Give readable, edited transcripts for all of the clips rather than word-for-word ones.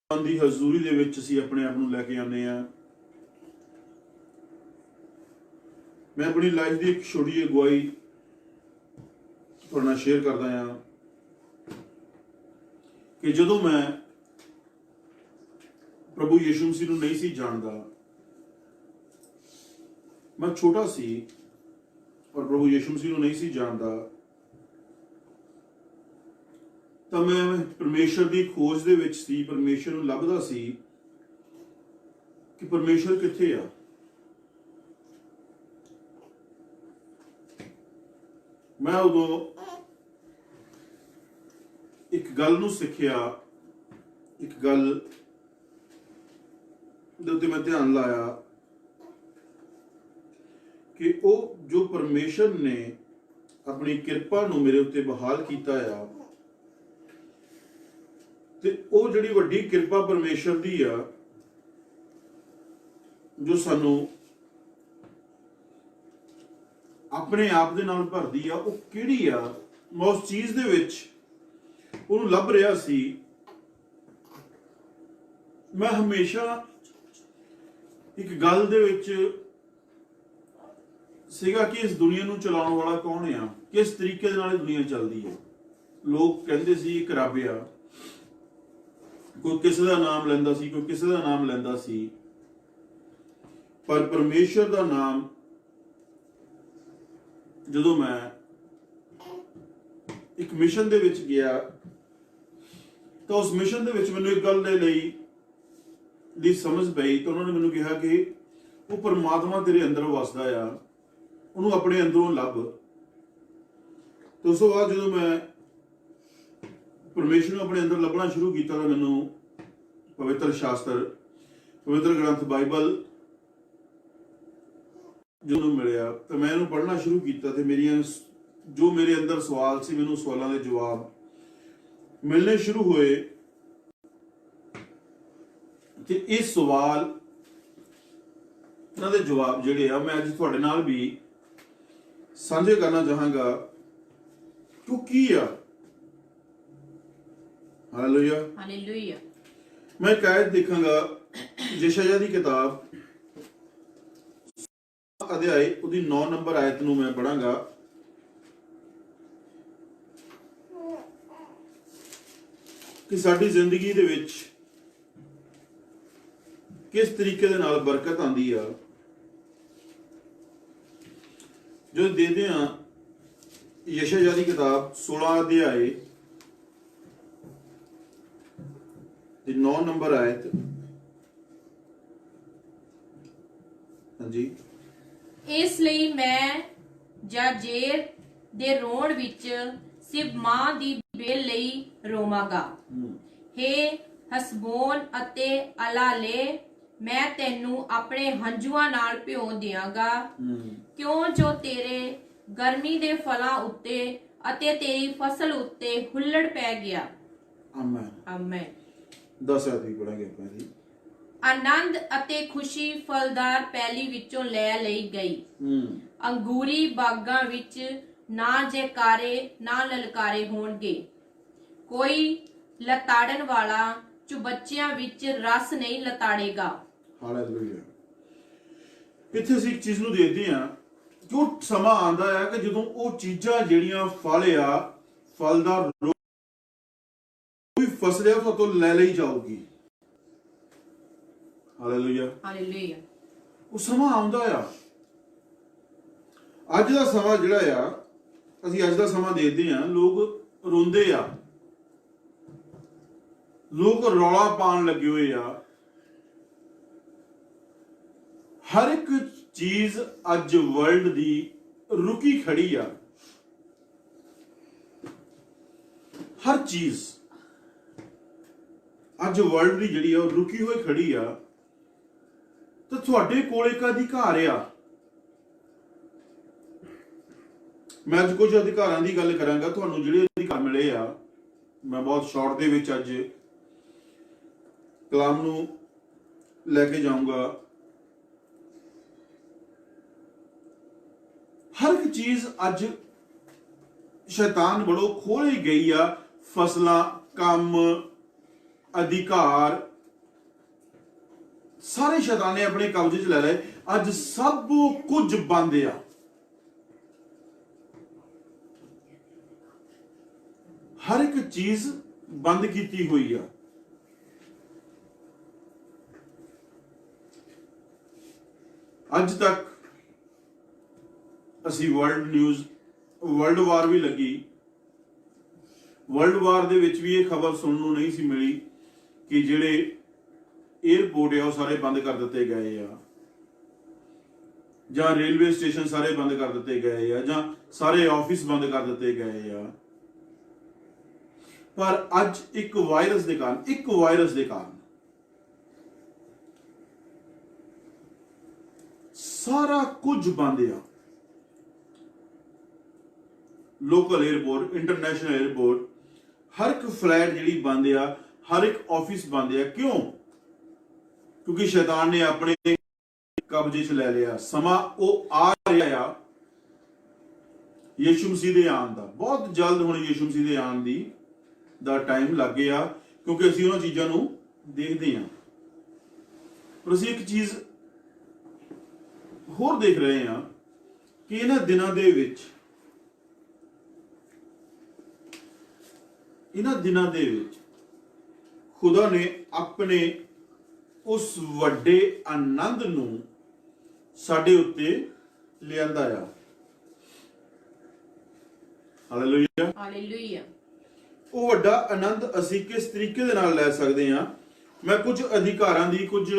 ਦੀ ਹਜ਼ੂਰੀ ਦੇ ਵਿੱਚ ਅਸੀਂ ਆਪਣੇ ਆਪ ਨੂੰ ਲੈ ਕੇ ਆਉਂਦੇ ਆ। ਮੈਂ ਆਪਣੀ ਲਾਈਫ ਦੀ ਇੱਕ ਛੋਟੀ ਜਿਹੀ ਅਗਵਾਈ ਤੁਹਾਡੇ ਨਾਲ ਸ਼ੇਅਰ ਕਰਦਾ ਹਾਂ ਕਿ ਜਦੋਂ ਮੈਂ ਪ੍ਰਭੂ ਯਿਸੂ ਮਸੀਹ ਨੂੰ ਨਹੀਂ ਸੀ ਜਾਣਦਾ, ਮੈਂ ਛੋਟਾ ਸੀ ਔਰ ਪ੍ਰਭੂ ਯਿਸੂ ਮਸੀਹ ਨੂੰ ਨਹੀਂ ਸੀ ਜਾਣਦਾ, ਤਾਂ ਮੈਂ ਪਰਮੇਸ਼ਰ ਦੀ ਖੋਜ ਦੇ ਵਿੱਚ ਸੀ। ਪਰਮੇਸ਼ਰ ਨੂੰ ਲੱਭਦਾ ਸੀ ਕਿ ਪਰਮੇਸ਼ਰ ਕਿੱਥੇ ਆ। ਮੈਂ ਉਦੋਂ ਇੱਕ ਗੱਲ ਨੂੰ ਸਿੱਖਿਆ, ਇੱਕ ਗੱਲ ਦੇ ਉੱਤੇ ਮੈਂ ਧਿਆਨ ਲਾਇਆ ਕਿ ਉਹ ਜੋ ਪਰਮੇਸ਼ਰ ਨੇ ਆਪਣੀ ਕਿਰਪਾ ਨੂੰ ਮੇਰੇ ਉੱਤੇ ਬਹਾਲ ਕੀਤਾ ਆ, ਤੇ ਉਹ ਜਿਹੜੀ ਵੱਡੀ ਕਿਰਪਾ ਪਰਮੇਸ਼ਰ ਦੀ ਆ ਜੋ ਸਾਨੂੰ ਆਪਣੇ ਆਪ ਦੇ ਨਾਲ ਭਰਦੀ ਆ, ਉਹ ਕਿਹੜੀ ਆ। ਮੈਂ ਉਸ ਚੀਜ਼ ਦੇ ਵਿੱਚ ਉਹਨੂੰ ਲੱਭ ਰਿਹਾ ਸੀ। ਮੈਂ ਹਮੇਸ਼ਾ ਇੱਕ ਗੱਲ ਦੇ ਵਿੱਚ ਸੀਗਾ ਕਿ ਇਸ ਦੁਨੀਆ ਨੂੰ ਚਲਾਉਣ ਵਾਲਾ ਕੌਣ ਆ, ਕਿਸ ਤਰੀਕੇ ਦੇ ਨਾਲ ਇਹ ਦੁਨੀਆ ਚੱਲਦੀ ਹੈ। ਲੋਕ ਕਹਿੰਦੇ ਸੀ ਇੱਕ ਰੱਬ ਆ, ਕੋਈ ਕਿਸੇ ਦਾ ਨਾਮ ਲੈਂਦਾ ਸੀ, ਕੋਈ ਕਿਸੇ ਦਾ ਨਾਮ ਲੈਂਦਾ ਸੀ, ਪਰ ਪਰਮੇਸ਼ਰ ਦਾ ਨਾਮ ਜਦੋਂ ਮੈਂ ਇੱਕ ਮਿਸ਼ਨ ਦੇ ਵਿੱਚ ਗਿਆ ਤਾਂ ਉਸ ਮਿਸ਼ਨ ਦੇ ਵਿੱਚ ਮੈਨੂੰ ਇੱਕ ਗੱਲ ਦੇ ਲਈ ਦੀ ਸਮਝ ਪਈ। ਤਾਂ ਉਹਨਾਂ ਨੇ ਮੈਨੂੰ ਕਿਹਾ ਕਿ ਉਹ ਪਰਮਾਤਮਾ ਤੇਰੇ ਅੰਦਰ ਵਸਦਾ ਆ, ਉਹਨੂੰ ਆਪਣੇ ਅੰਦਰੋਂ ਲੱਭ। ਤੇ ਉਸ ਤੋਂ ਬਾਅਦ ਜਦੋਂ ਮੈਂ ਪਰਮੇਸ਼ਰ ਨੂੰ ਆਪਣੇ ਅੰਦਰ ਲੱਭਣਾ ਸ਼ੁਰੂ ਕੀਤਾ ਤਾਂ ਮੈਨੂੰ ਪਵਿੱਤਰ ਸ਼ਾਸਤਰ, ਪਵਿੱਤਰ ਗ੍ਰੰਥ ਬਾਈਬਲ ਜਦੋਂ ਮਿਲਿਆ ਤਾਂ ਮੈਂ ਇਹਨੂੰ ਪੜ੍ਹਨਾ ਸ਼ੁਰੂ ਕੀਤਾ ਤੇ ਮੇਰੀਆਂ ਜੋ ਮੇਰੇ ਅੰਦਰ ਸਵਾਲ ਸੀ, ਮੈਨੂੰ ਸਵਾਲਾਂ ਦੇ ਜਵਾਬ ਮਿਲਣੇ ਸ਼ੁਰੂ ਹੋਏ। ਤੇ ਇਹ ਸਵਾਲ, ਇਹਨਾਂ ਦੇ ਜਵਾਬ ਜਿਹੜੇ ਆ ਮੈਂ ਅੱਜ ਤੁਹਾਡੇ ਨਾਲ ਵੀ ਸਾਂਝੇ ਕਰਨਾ ਚਾਹਾਂਗਾ ਕਿ ਉਹ ਕੀ ਆ। Hallelujah, hallelujah. ਮੈਂ ਇੱਕ ਆਇਤ ਦੇਖਾਂਗਾ ਯਸ਼ਯਾਹ ਦੀ ਕਿਤਾਬ ਅਧਿਆਇ ਉਹਦੀ 9 ਨੰਬਰ ਆਇਤ ਨੂੰ ਮੈਂ ਪੜਾਂਗਾ। ਕਿ ਸਾਡੀ ਜ਼ਿੰਦਗੀ ਦੇ ਵਿੱਚ ਕਿਸ ਤਰੀਕੇ ਦੇ ਨਾਲ ਬਰਕਤ ਆਂਦੀ ਆ। ਜੋ ਦੇਦੇ ਆ ਯਸ਼ਯਾਹ ਦੀ ਕਿਤਾਬ 16 ਅਧਿਆਇ ਦੀ 9 ਨੰਬਰ ਆਇਤ। ਹਾਂਜੀ। ਇਸ ਲਈ ਮੈਂ ਜਾਜੇਰ ਦੇ ਰੋਣ ਵਿੱਚ ਸਿਰਫ ਮਾਂ ਦੀ ਬੇਲ ਲਈ ਰੋਵਾਂਗਾ। ਹੇ ਹਸਬੋਨ ਅਤੇ ਅਲਾਲੇ, ਮੈਂ ਤੈਨੂੰ ਆਪਣੇ ਹੰਝੂਆਂ ਨਾਲ ਭਿਓ ਦਿਆਂਗਾ, ਕਿਉਂ ਜੋ ਤੇਰੇ ਗਰਮੀ ਦੇ ਫਲਾਂ ਉੱਤੇ ਅਤੇ ਤੇਰੀ ਫਸਲ ਉੱਤੇ ਹੁੱਲੜ ਪੈ ਗਿਆ। Amen, amen. 10 ਆਇਤ ਵੀ ਪੜਾਂਗੇ ਆਪਾਂ ਜੀ। ਆਨੰਦ ਅਤੇ ਖੁਸ਼ੀ ਫਲਦਾਰ ਪੈਲੀ ਵਿੱਚੋਂ ਲੈ ਲਈ ਗਈ। ਅੰਗੂਰੀ ਬਾਗਾਂ ਵਿੱਚ ਨਾ ਜੈਕਾਰੇ ਨਾ ਲਲਕਾਰੇ ਹੋਣਗੇ। ਕੋਈ ਲਤਾੜਨ ਵਾਲਾ ਚੁਬੱਚਿਆਂ ਵਿੱਚ ਰਸ ਨਹੀਂ ਲਤਾੜੇਗਾ। ਹਾਲੇਲੂਇਆ। ਇੱਥੇ ਅਸੀਂ ਇੱਕ ਚੀਜ਼ ਨੂੰ ਦੇਖਦੇ ਹਾਂ ਕਿ ਉਹ ਸਮਾਂ ਆਂਦਾ ਹੈ ਕਿ ਜਦੋਂ ਉਹ ਚੀਜ਼ਾਂ ਜਿਹੜੀਆਂ ਫਲ ਆ, ਫਲਦਾਰ ਕੋਈ ਫਸਲ ਆ, ਉਹ ਤੋਂ ਲੈ ਲਈ ਜਾਊਗੀ। Hallelujah, hallelujah. ਉਹ ਸਮਾਂ ਆਉਂਦਾ ਆ। ਅੱਜ ਦਾ ਸਮਾਂ ਜਿਹੜਾ ਆ, ਅਸੀਂ ਅੱਜ ਦਾ ਸਮਾਂ ਦੇਖਦੇ ਆ, ਲੋਕ ਰੋਂਦੇ ਆ, ਲੋਕ ਰੌਲਾ ਪਾਉਣ ਲੱਗੇ ਹੋਏ ਆ। ਹਰ ਇੱਕ ਚੀਜ਼ ਅੱਜ ਵਰਲਡ ਦੀ ਰੁਕੀ ਖੜੀ ਆ। ਹਰ ਚੀਜ਼ ਅੱਜ ਵਰਲਡ ਦੀ ਜਿਹੜੀ ਆ ਉਹ ਰੁਕੀ ਹੋਈ ਖੜੀ ਆ। ਤਾਂ ਤੁਹਾਡੇ ਕੋਲ ਇੱਕ ਅਧਿਕਾਰ ਆ। ਮੈਂ ਅੱਜ ਕੁਝ ਅਧਿਕਾਰਾਂ ਦੀ ਗੱਲ ਕਰਾਂਗਾ। ਤੁਹਾਨੂੰ ਜਿਹੜੇ ਅਧਿਕਾਰ ਮਿਲੇ ਆ, ਮੈਂ ਬਹੁਤ ਸ਼ਾਰਟ ਦੇ ਵਿੱਚ ਅੱਜ ਕਲਾਮ ਨੂੰ ਲੈ ਕੇ ਜਾਊਂਗਾ। ਹਰ ਇੱਕ ਚੀਜ਼ ਅੱਜ ਸ਼ੈਤਾਨ ਵੱਲੋਂ ਖੋਹੀ ਗਈ ਆ। ਫਸਲਾਂ, ਕੰਮ, ਅਧਿਕਾਰ, ਸਾਰੇ ਸ਼ੈਤਾਨ ਨੇ ਆਪਣੇ ਕਬਜ਼ੇ 'ਚ ਲੈ ਲਏ। ਅੱਜ ਸਭ ਕੁਝ ਬੰਦ ਆ। ਹਰ ਇੱਕ ਚੀਜ਼ ਬੰਦ ਕੀਤੀ ਹੋਈ ਆ। ਅੱਜ ਤੱਕ ਅਸੀਂ ਵਰਲਡ ਵਾਰ ਵੀ ਲੱਗੀ, ਵਰਲਡ ਵਾਰ ਦੇ ਵਿੱਚ ਵੀ ਇਹ ਖਬਰ ਸੁਣਨ ਨੂੰ ਨਹੀਂ ਸੀ ਮਿਲੀ ਕਿ ਜਿਹੜੇ 에ਅਰਪੋਰਟ ਆ ਉਹ ਸਾਰੇ ਬੰਦ ਕਰ ਦਿੱਤੇ ਗਏ ਆ, ਜਾਂ ਰੇਲਵੇ ਸਟੇਸ਼ਨ ਸਾਰੇ ਬੰਦ ਕਰ ਦਿੱਤੇ ਗਏ ਆ, ਜਾਂ ਸਾਰੇ ਆਫਿਸ ਬੰਦ ਕਰ ਦਿੱਤੇ ਗਏ ਆ। ਪਰ ਅੱਜ ਇੱਕ ਵਾਇਰਸ ਦੇ ਕਾਰਨ ਸਾਰਾ ਕੁਝ ਬੰਦ ਆ। ਲੋਕਲ 에ਅਰਪੋਰਟ, ਇੰਟਰਨੈਸ਼ਨਲ 에ਅਰਪੋਰਟ, ਹਰ ਇੱਕ ਫਲਾਈਟ ਜਿਹੜੀ ਬੰਦ ਆ, ਹਰ ਇੱਕ ਆਫਿਸ ਬੰਦ ਆ। ਕਿਉਂ? ਕਿਉਂਕਿ ਸ਼ੈਤਾਨ ਨੇ ਆਪਣੇ ਕਬਜ਼ੇ 'ਚ ਲੈ ਲਿਆ। ਸਮਾਂ ਉਹ ਆ ਰਿਹਾ ਆ ਯਿਸੂ ਮਸੀਹ ਦੇ ਆਉਣ ਦਾ। ਬਹੁਤ ਜਲਦ ਹੁਣ ਯਿਸੂ ਮਸੀਹ ਦੇ ਆਉਣ ਦਾ ਟਾਈਮ ਲੱਗ ਗਿਆ, ਕਿਉਂਕਿ ਅਸੀਂ ਉਹਨਾਂ ਚੀਜ਼ਾਂ ਨੂੰ ਦੇਖਦੇ ਹਾਂ। ਪਰ ਅਸੀਂ ਇੱਕ ਚੀਜ਼ ਹੋਰ ਦੇਖ ਰਹੇ ਹਾਂ ਕਿ ਇਹਨਾਂ ਦਿਨਾਂ ਦੇ ਵਿੱਚ ਖੁਦਾ ਨੇ ਆਪਣੇ ਉਸ ਵੱਡੇ ਆਨੰਦ ਨੂੰ ਸਾਡੇ ਉੱਤੇ ਲਿਆਂਦਾ ਆ। Hallelujah, hallelujah. ਉਹ ਵੱਡਾ ਆਨੰਦ ਅਸੀਂ ਕਿਸ ਤਰੀਕੇ ਦੇ ਨਾਲ ਲੈ ਸਕਦੇ ਹਾਂ? ਮੈਂ ਕੁਝ ਅਧਿਕਾਰਾਂ ਦੀ, ਕੁਝ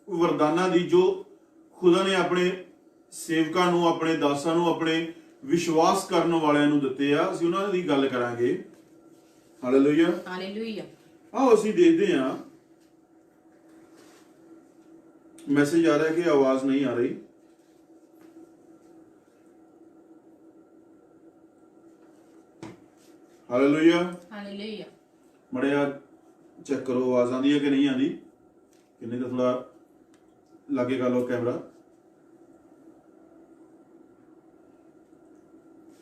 ਵਰਦਾਨਾਂ ਦੀ ਜੋ ਖੁਦਾ ਨੇ ਆਪਣੇ ਸੇਵਕਾਂ ਨੂੰ, ਆਪਣੇ ਦਾਸਾਂ ਨੂੰ, ਆਪਣੇ ਵਿਸ਼ਵਾਸ ਕਰਨ ਵਾਲਿਆਂ ਨੂੰ ਦਿੱਤੇ ਆ, ਅਸੀਂ ਉਹਨਾਂ ਦੀ ਗੱਲ ਕਰਾਂਗੇ। Hallelujah, hallelujah. ਆਓ ਅਸੀਂ ਦੇਖਦੇ ਹਾਂ। ਮੈਸੇਜ ਆ ਰਿਹਾ ਕਿ ਆਵਾਜ਼ ਨਹੀਂ ਆ ਰਹੀ। Hallelujah, hallelujah. ਮੜਿਆ ਚੈੱਕ ਕਰੋ ਆਵਾਜ਼ ਆਉਂਦੀ ਹੈ ਕਿ ਨਹੀਂ ਆਉਂਦੀ। ਕਿੰਨੇ ਤਾਂ ਥੋੜਾ ਲਾਗੇ ਕਰ ਲਓ ਕੈਮਰਾ।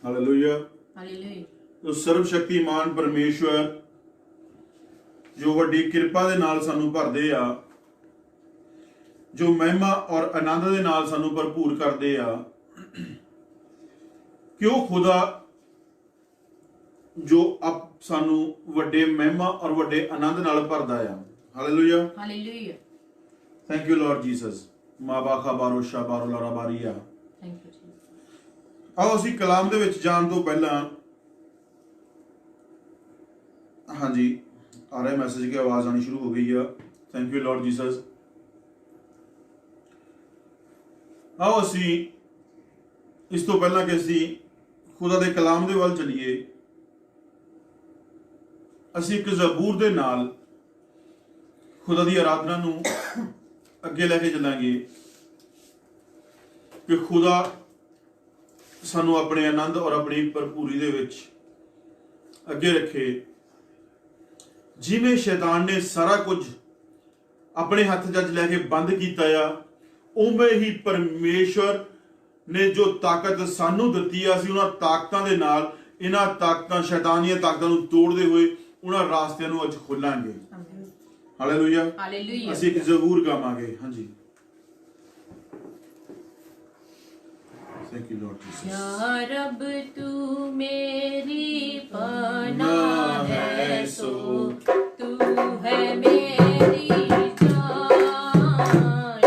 Hallelujah, hallelujah. तो सर्वशक्तिमान परमेश्वर जो वड्डी किरपा दे नाल सानू भरदे आ, जो महिमा और आनंद दे नाल सानू भरपूर करदे आ, क्यों खुदा जो अब सानू वड्डे महिमा और वड्डे आनंद नाल भरदा आ। Hallelujah, hallelujah. Thank you Lord Jesus. माबा खबारो शाबारो लरा बारिया। Thank you Jesus. आओ ਅਸੀਂ ਕਲਾਮ ਦੇ ਵਿੱਚ ਜਾਣ ਤੋਂ ਪਹਿਲਾਂ, हाँ जी आ रहा है मैसेज की आवाज आनी शुरू हो गई है। Thank you Lord Jesus. आओ असी इस तो पहला कि असी खुदा दे कलाम दे वल चलीए, असी एक ज़बूर दे नाल खुदा दी आराधना नू अगे लेके चलांगे कि खुदा सानू अपने आनंद और अपनी भरपूरी दे विच अगे रखे। जिमें शैतान ने सारा कुछ अपने हाथ जज लैके बंद किया आ, उवें ही परमेश्वर ने जो ताकत सानू दिती आ, असीं उन्हां ताकतां दे नाल इन्हां ताकतां, शैतानियां ताकतां नूं तोड़दे होए उन्हां रास्तियां नूं अज खोलांगे। Hallelujah, hallelujah. असीं एक ज़बूर गावांगे। हाँ जी, थैंक यू लॉर्ड जीसस। या रब तू मेरी पनाह है, सो तू है मेरी जान।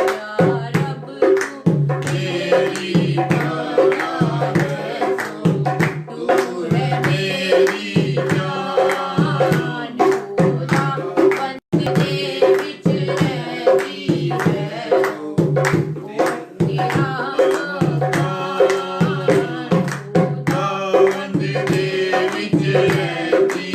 या रब तू मेरी पनाह है, सो तू है मेरी जान। खुदा बंद दे विच रहती है, सो तेरा बंद दे विच रहती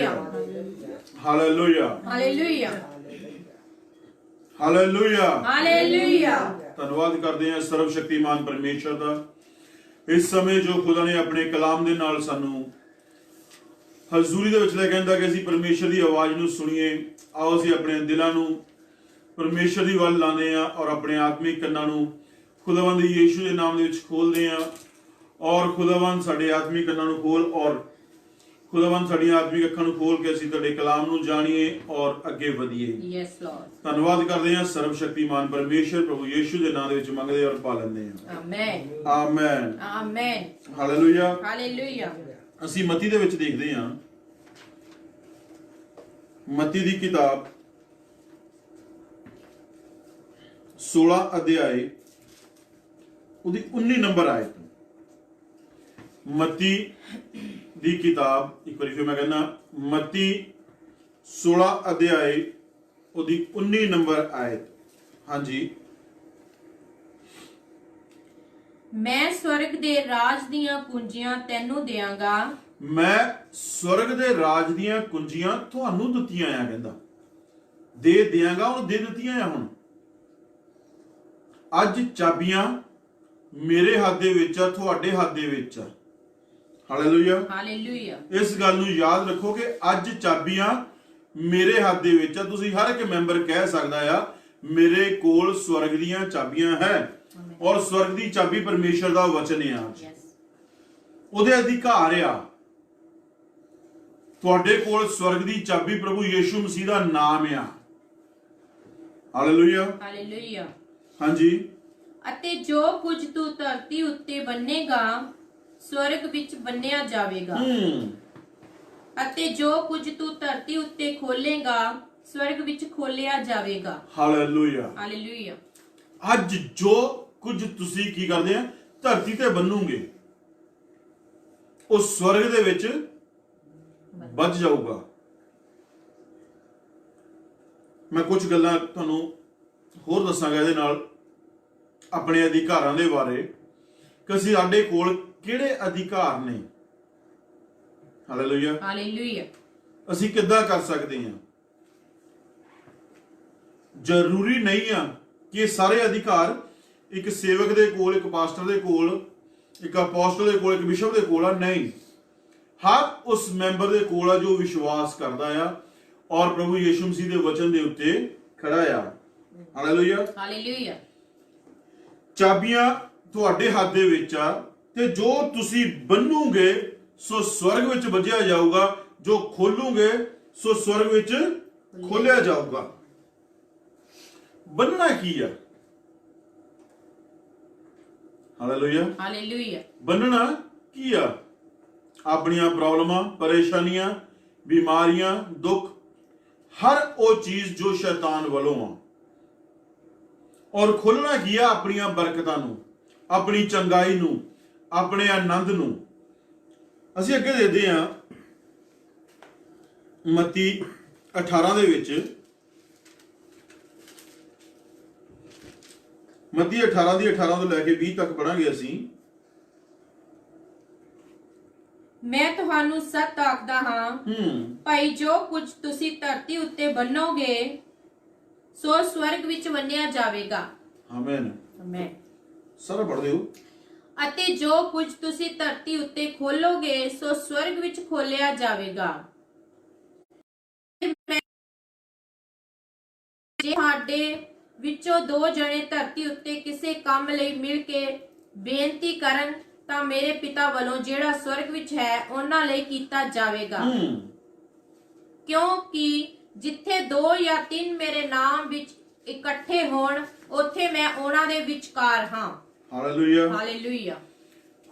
hallelujah hallelujah hallelujah hallelujah hallelujah. ਧੰਨਵਾਦ ਕਰਦੇ ਹਾਂ ਸਰਵ ਸ਼ਕਤੀਮਾਨ ਪਰਮੇਸ਼ਰ ਦਾ ਇਸ ਸਮੇਂ ਜੋ ਖੁਦਾ ਨੇ ਆਪਣੇ ਕਲਾਮ ਦੇ ਨਾਲ ਸਾਨੂੰ ਹਜ਼ੂਰੀ ਦੇ ਵਿੱਚ ਲੈ ਕੇ ਆਂਦਾ ਕਿ ਅਸੀਂ ਪਰਮੇਸ਼ਰ ਦੀ ਆਵਾਜ਼ ਨੂੰ ਸੁਣੀਏ। ਆਓ ਅਸੀਂ ਆਪਣੇ ਦਿਲਾਂ ਨੂੰ ਪਰਮੇਸ਼ਰ ਦੀ ਵੱਲ ਲਾਉਂਦੇ ਹਾਂ ਔਰ ਆਪਣੇ ਆਤਮਿਕ ਕੰਨਾਂ ਨੂੰ ਖੁਦਾਵੰਦ ਯੀਸ਼ੂ ਦੇ ਨਾਮ ਦੇ ਵਿੱਚ ਖੋਲਦੇ ਹਾਂ ਔਰ ਖੁਦਾਵੰਦ ਸਾਡੇ ਆਤਮਿਕ ਕੰਨਾਂ ਨੂੰ ਖੋਲ ਔਰ ਖੁਦਾਵੰਦ ਸਾਡੀਆਂ ਆਤਮਿਕ ਅੱਖਾਂ ਨੂੰ ਖੋਲ ਕੇ ਅਸੀਂ ਤੁਹਾਡੇ ਕਲਾਮ ਨੂੰ ਜਾਣੀਏ ਔਰ ਅੱਗੇ ਵਧੀਏ। Yes Lord. ਧੰਨਵਾਦ ਕਰਦੇ ਹਾਂ ਸਰਵ ਸ਼ਕਤੀਮਾਨ ਪਰਮੇਸ਼ਰ ਪ੍ਰਭੂ ਯੀਸ਼ੂ ਦੇ ਨਾਮ ਦੇ ਵਿੱਚ ਮੰਗਦੇ ਔਰ ਪਾ ਲੈਂਦੇ ਹਾਂ। Amen amen amen hallelujah. Hallelujah. ਅਸੀਂ ਮਤੀ ਦੇ ਵਿੱਚ ਦੇਖਦੇ ਹਾਂ, ਮਤੀ ਦੀ ਕਿਤਾਬ 16 ਅਧਿਆਏ ਉਹਦੀ 19 ਨੰਬਰ ਆਇਤ। ਮਤੀ ਦੀ ਕਿਤਾਬ, ਇੱਕ ਵਾਰੀ ਫਿਰ ਮੈਂ ਕਹਿੰਦਾ, ਮਤੀ 16 ਅਧਿਆਏ ਉਹਦੀ 19 ਨੰਬਰ ਆਇਤ। ਹਾਂਜੀ। ਮੈਂ ਸਵਰਗ ਦੇ ਰਾਜ ਦੀਆਂ ਕੁੰਜੀਆਂ ਤੈਨੂੰ ਦਿਆਂਗਾ। ਮੈਂ ਸਵਰਗ ਦੇ ਰਾਜ ਦੀਆਂ ਕੁੰਜੀਆਂ ਤੁਹਾਨੂੰ ਦਿੱਤੀਆਂ ਆ, ਕਹਿੰਦਾ ਦੇ ਦਿਆਂਗਾ, ਉਹਨੂੰ ਦੇ ਦਿੱਤੀਆਂ ਆ। ਹੁਣ ਅੱਜ ਚਾਬੀਆਂ ਮੇਰੇ ਹੱਥ ਦੇ ਵਿੱਚ ਆ, ਤੁਹਾਡੇ ਹੱਥ ਦੇ ਵਿੱਚ ਆ। Hallelujah hallelujah. ਇਸ ਗੱਲ ਨੂੰ ਯਾਦ ਰੱਖੋ ਕਿ ਅੱਜ ਚਾਬੀਆਂ ਮੇਰੇ ਹੱਥ ਦੇ ਵਿੱਚ ਆ। ਤੁਸੀਂ ਹਰ ਇੱਕ ਮੈਂਬਰ ਕਹਿ ਸਕਦਾ ਆ ਮੇਰੇ ਕੋਲ ਸਵਰਗ ਦੀਆਂ ਚਾਬੀਆਂ ਹੈ ਔਰ ਸਵਰਗ ਦੀ ਚਾਬੀ ਪਰਮੇਸ਼ਰ ਦਾ ਵਚਨ ਆ, ਉਹਦੇ ਅਧਿਕਾਰ ਆ। ਤੁਹਾਡੇ ਕੋਲ ਸਵਰਗ ਦੀ ਚਾਬੀ ਪ੍ਰਭੂ ਯੀਸ਼ੂ ਮਸੀਹ ਦਾ ਨਾਮ ਆ। Hallelujah hallelujah. ਹਾਂਜੀ। ਅਤੇ ਜੋ ਕੁਝ ਤੂੰ ਧਰਤੀ ਉੱਤੇ ਬੰਨੇਗਾ ਸਵਰਗ ਵਿੱਚ ਬੰਨਿਆ ਜਾਵੇਗਾ ਅਤੇ ਜੋ ਕੁਝ ਤੂੰ ਧਰਤੀ ਉੱਤੇ ਖੋਲੇਗਾ ਸਵਰਗ ਵਿੱਚ ਖੋਲਿਆ ਜਾਵੇਗਾ। Hallelujah hallelujah. ਅੱਜ ਜੋ ਕੁਝ ਤੁਸੀਂ ਕੀ ਕਰਦੇ ਆ ਧਰਤੀ ਤੇ ਬੰਨੂਗੇ ਉਹ ਸਵਰਗ ਦੇ ਵਿੱਚ ਵੱਜ ਜਾਊਗਾ। ਮੈਂ ਕੁਝ ਗੱਲਾਂ ਤੁਹਾਨੂੰ ਹੋਰ ਦੱਸਾਂਗਾ ਇਹਦੇ ਨਾਲ ਆਪਣੇ ਅਧਿਕਾਰਾਂ ਦੇ ਬਾਰੇ ਕਿ ਅਸੀਂ ਸਾਡੇ ਕੋਲ ਕਿਹੜੇ ਅਧਿਕਾਰ ਨੇ। Hallelujah hallelujah. ਅਸੀਂ ਕਿੱਦਾਂ ਕਰ ਸਕਦੇ ਹਾਂ। ਜ਼ਰੂਰੀ ਨਹੀਂ ਆ ਕਿ ਸਾਰੇ ਅਧਿਕਾਰ ਇੱਕ ਸੇਵਕ ਦੇ ਕੋਲ, ਇੱਕ ਪਾਸਟਰ ਦੇ ਕੋਲ, ਇੱਕ ਅਪੋਸਟਲ ਦੇ ਕੋਲ, ਇੱਕ ਬਿਸ਼ਪ ਦੇ ਕੋਲ ਆ। ਨਹੀਂ, ਹਰ ਉਸ ਮੈਂਬਰ ਦੇ ਕੋਲ ਆ ਜੋ ਵਿਸ਼ਵਾਸ ਕਰਦਾ ਆ ਔਰ ਪ੍ਰਭੂ ਯੀਸ਼ੂ ਮਸੀਹ ਦੇ ਵਚਨ ਦੇ ਉੱਤੇ ਖੜਾ ਆ। Hallelujah hallelujah. ਚਾਬੀਆਂ ਤੁਹਾਡੇ ਹੱਥ ਦੇ ਵਿੱਚ ਆ ਤੇ ਜੋ ਤੁਸੀਂ ਬੰਨੂਗੇ ਸੋ ਸਵਰਗ ਵਿੱਚ ਵੱਜਿਆ ਜਾਊਗਾ, ਜੋ ਖੋਲੂਗੇ ਸੋ ਸਵਰਗ ਵਿੱਚ ਖੋਲਿਆ ਜਾਊਗਾ। ਬੰਨਣਾ ਕੀ ਆ? Hallelujah hallelujah. ਬੰਨਣਾ ਕੀ ਆ? ਆਪਣੀਆਂ ਪ੍ਰੋਬਲਮਾਂ, ਪਰੇਸ਼ਾਨੀਆਂ, ਬਿਮਾਰੀਆਂ, ਦੁੱਖ, ਹਰ ਉਹ ਚੀਜ਼ ਜੋ ਸ਼ੈਤਾਨ ਵੱਲੋਂ ਆ। ਔਰ ਖੋਲਣਾ ਕੀ ਆ? ਆਪਣੀਆਂ ਬਰਕਤਾਂ ਨੂੰ, ਆਪਣੀ ਚੰਗਾਈ ਨੂੰ, ਆਪਣੇ ਆਨੰਦ ਨੂੰ। ਅਸੀਂ ਅੱਗੇ ਦੇਖਦੇ ਹਾਂ ਮਤੀ 18 ਦੇ ਵਿੱਚ, ਮਤੀ 18 ਦੀ 18 ਤੋਂ ਲੈ ਕੇ 20 ਤੱਕ ਪੜਾਂਗੇ ਅਸੀਂ। ਮੈਂ ਤੁਹਾਨੂੰ ਸੱਚ ਆਖਦਾ ਹਾਂ ਭਾਈ ਜੋ ਕੁਝ ਤੁਸੀਂ ਧਰਤੀ ਉੱਤੇ ਬੰਨੋਗੇ ਸੋ ਸਵਰਗ ਵਿੱਚ ਬੰਨਿਆ ਜਾਵੇਗਾ। Amen amen. ਸਾਰਾ ਪੜ੍ਹ ਦਿਓ। ਅਤੇ ਜੋ ਕੁਝ ਤੁਸੀਂ ਧਰਤੀ ਉੱਤੇ ਖੋਲੋਗੇ ਸੋ ਸਵਰਗ ਵਿੱਚ ਖੋਲਿਆ ਜਾਵੇਗਾ। ਜੇ ਸਾਡੇ ਵਿੱਚੋਂ ਦੋ ਜਣੇ ਧਰਤੀ ਉੱਤੇ ਕਿਸੇ ਕੰਮ ਲਈ ਮਿਲ ਕੇ ਬੇਨਤੀ ਕਰਨ ਤਾਂ ਮੇਰੇ ਪਿਤਾ ਵੱਲੋਂ ਜਿਹੜਾ ਸਵਰਗ ਵਿੱਚ ਹੈ ਉਹਨਾਂ ਲਈ ਕੀਤਾ ਜਾਵੇਗਾ। ਕਿਉਂਕਿ ਜਿੱਥੇ 2 ਜਾਂ 3 ਮੇਰੇ ਨਾਮ ਵਿੱਚ ਇਕੱਠੇ ਹੋਣ ਉੱਥੇ ਮੈਂ ਉਹਨਾਂ ਦੇ ਵਿਚਕਾਰ ਹਾਂ। Hallelujah hallelujah.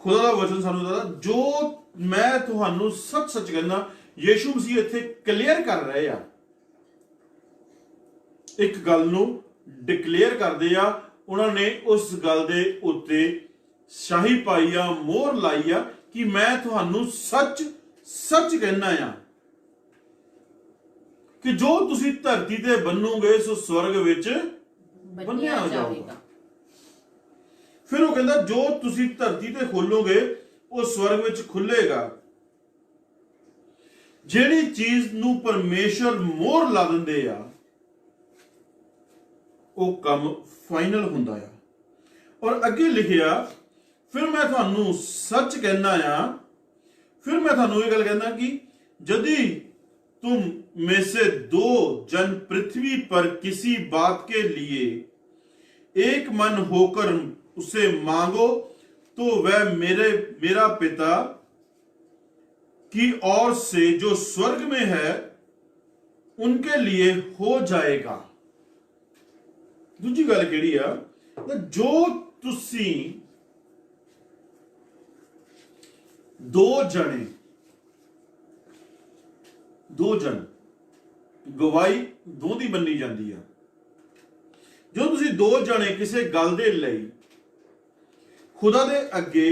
ਖੁਦਾ ਦਾ ਵਚਨ ਸਾਨੂੰ ਦੱਸਦਾ, ਜੋ ਮੈਂ ਤੁਹਾਨੂੰ ਸੱਚ ਸੱਚ ਕਹਿੰਦਾ, ਯੀਸ਼ੂ ਮਸੀਹ ਇੱਥੇ ਕਲੀਅਰ ਕਰ ਰਹੇ ਆ, ਇੱਕ ਗੱਲ ਨੂੰ ਡਿਕਲੇਅਰ ਕਰਦੇ ਆ। ਉਹਨਾਂ ਨੇ ਉਸ ਗੱਲ ਦੇ ਉੱਤੇ ਸ਼ਾਹੀ ਪਾਈ ਆ, ਮੋਹਰ ਲਾਈ ਆ ਕਿ ਮੈਂ ਤੁਹਾਨੂੰ ਸੱਚ ਸੱਚ ਕਹਿਣਾ ਆ ਕਿ ਜੋ ਤੁਸੀਂ ਧਰਤੀ ਤੇ ਬੰਨੋਗੇ ਸੋ ਸਵਰਗ ਵਿੱਚ ਬੰਨਿਆ ਜਾਊਗਾ। ਫਿਰ ਉਹ ਕਹਿੰਦਾ ਜੋ ਤੁਸੀਂ ਧਰਤੀ ਤੇ ਖੋਲੋਗੇ ਉਹ ਸਵਰਗ ਵਿੱਚ ਖੁੱਲੇਗਾ, ਜਿਹੜੀ ਚੀਜ਼ ਨੂੰ ਪਰਮੇਸ਼ਰ ਮੋਹਰ ਲਾ ਦਿੰਦੇ ਆ ਉਹ ਕੰਮ ਫਾਈਨਲ ਹੁੰਦਾ ਆ। ਔਰ ਅੱਗੇ ਲਿਖਿਆ, ਫਿਰ ਮੈਂ ਤੁਹਾਨੂੰ ਸੱਚ कहना ਆ, फिर मैं ਤੁਹਾਨੂੰ ਇਹ ਗੱਲ ਕਹਿੰਦਾ कि यदि तुम में से 2 जन पृथ्वी पर किसी बात के लिए एक मन होकर उसे मांगो तो वह मेरा पिता की ओर से जो स्वर्ग में है उनके लिए हो जाएगा। दूजी गल किहड़ी आ, जो तुसी 2 जन गवाही 2 ਦੀ ਬੰਨੀ ਜਾਂਦੀ ਆ। ਜੋ ਤੁਸੀਂ 2 ਜਣੇ ਕਿਸੇ ਗੱਲ ਦੇ ਲਈ ਖੁਦਾ ਦੇ ਅੱਗੇ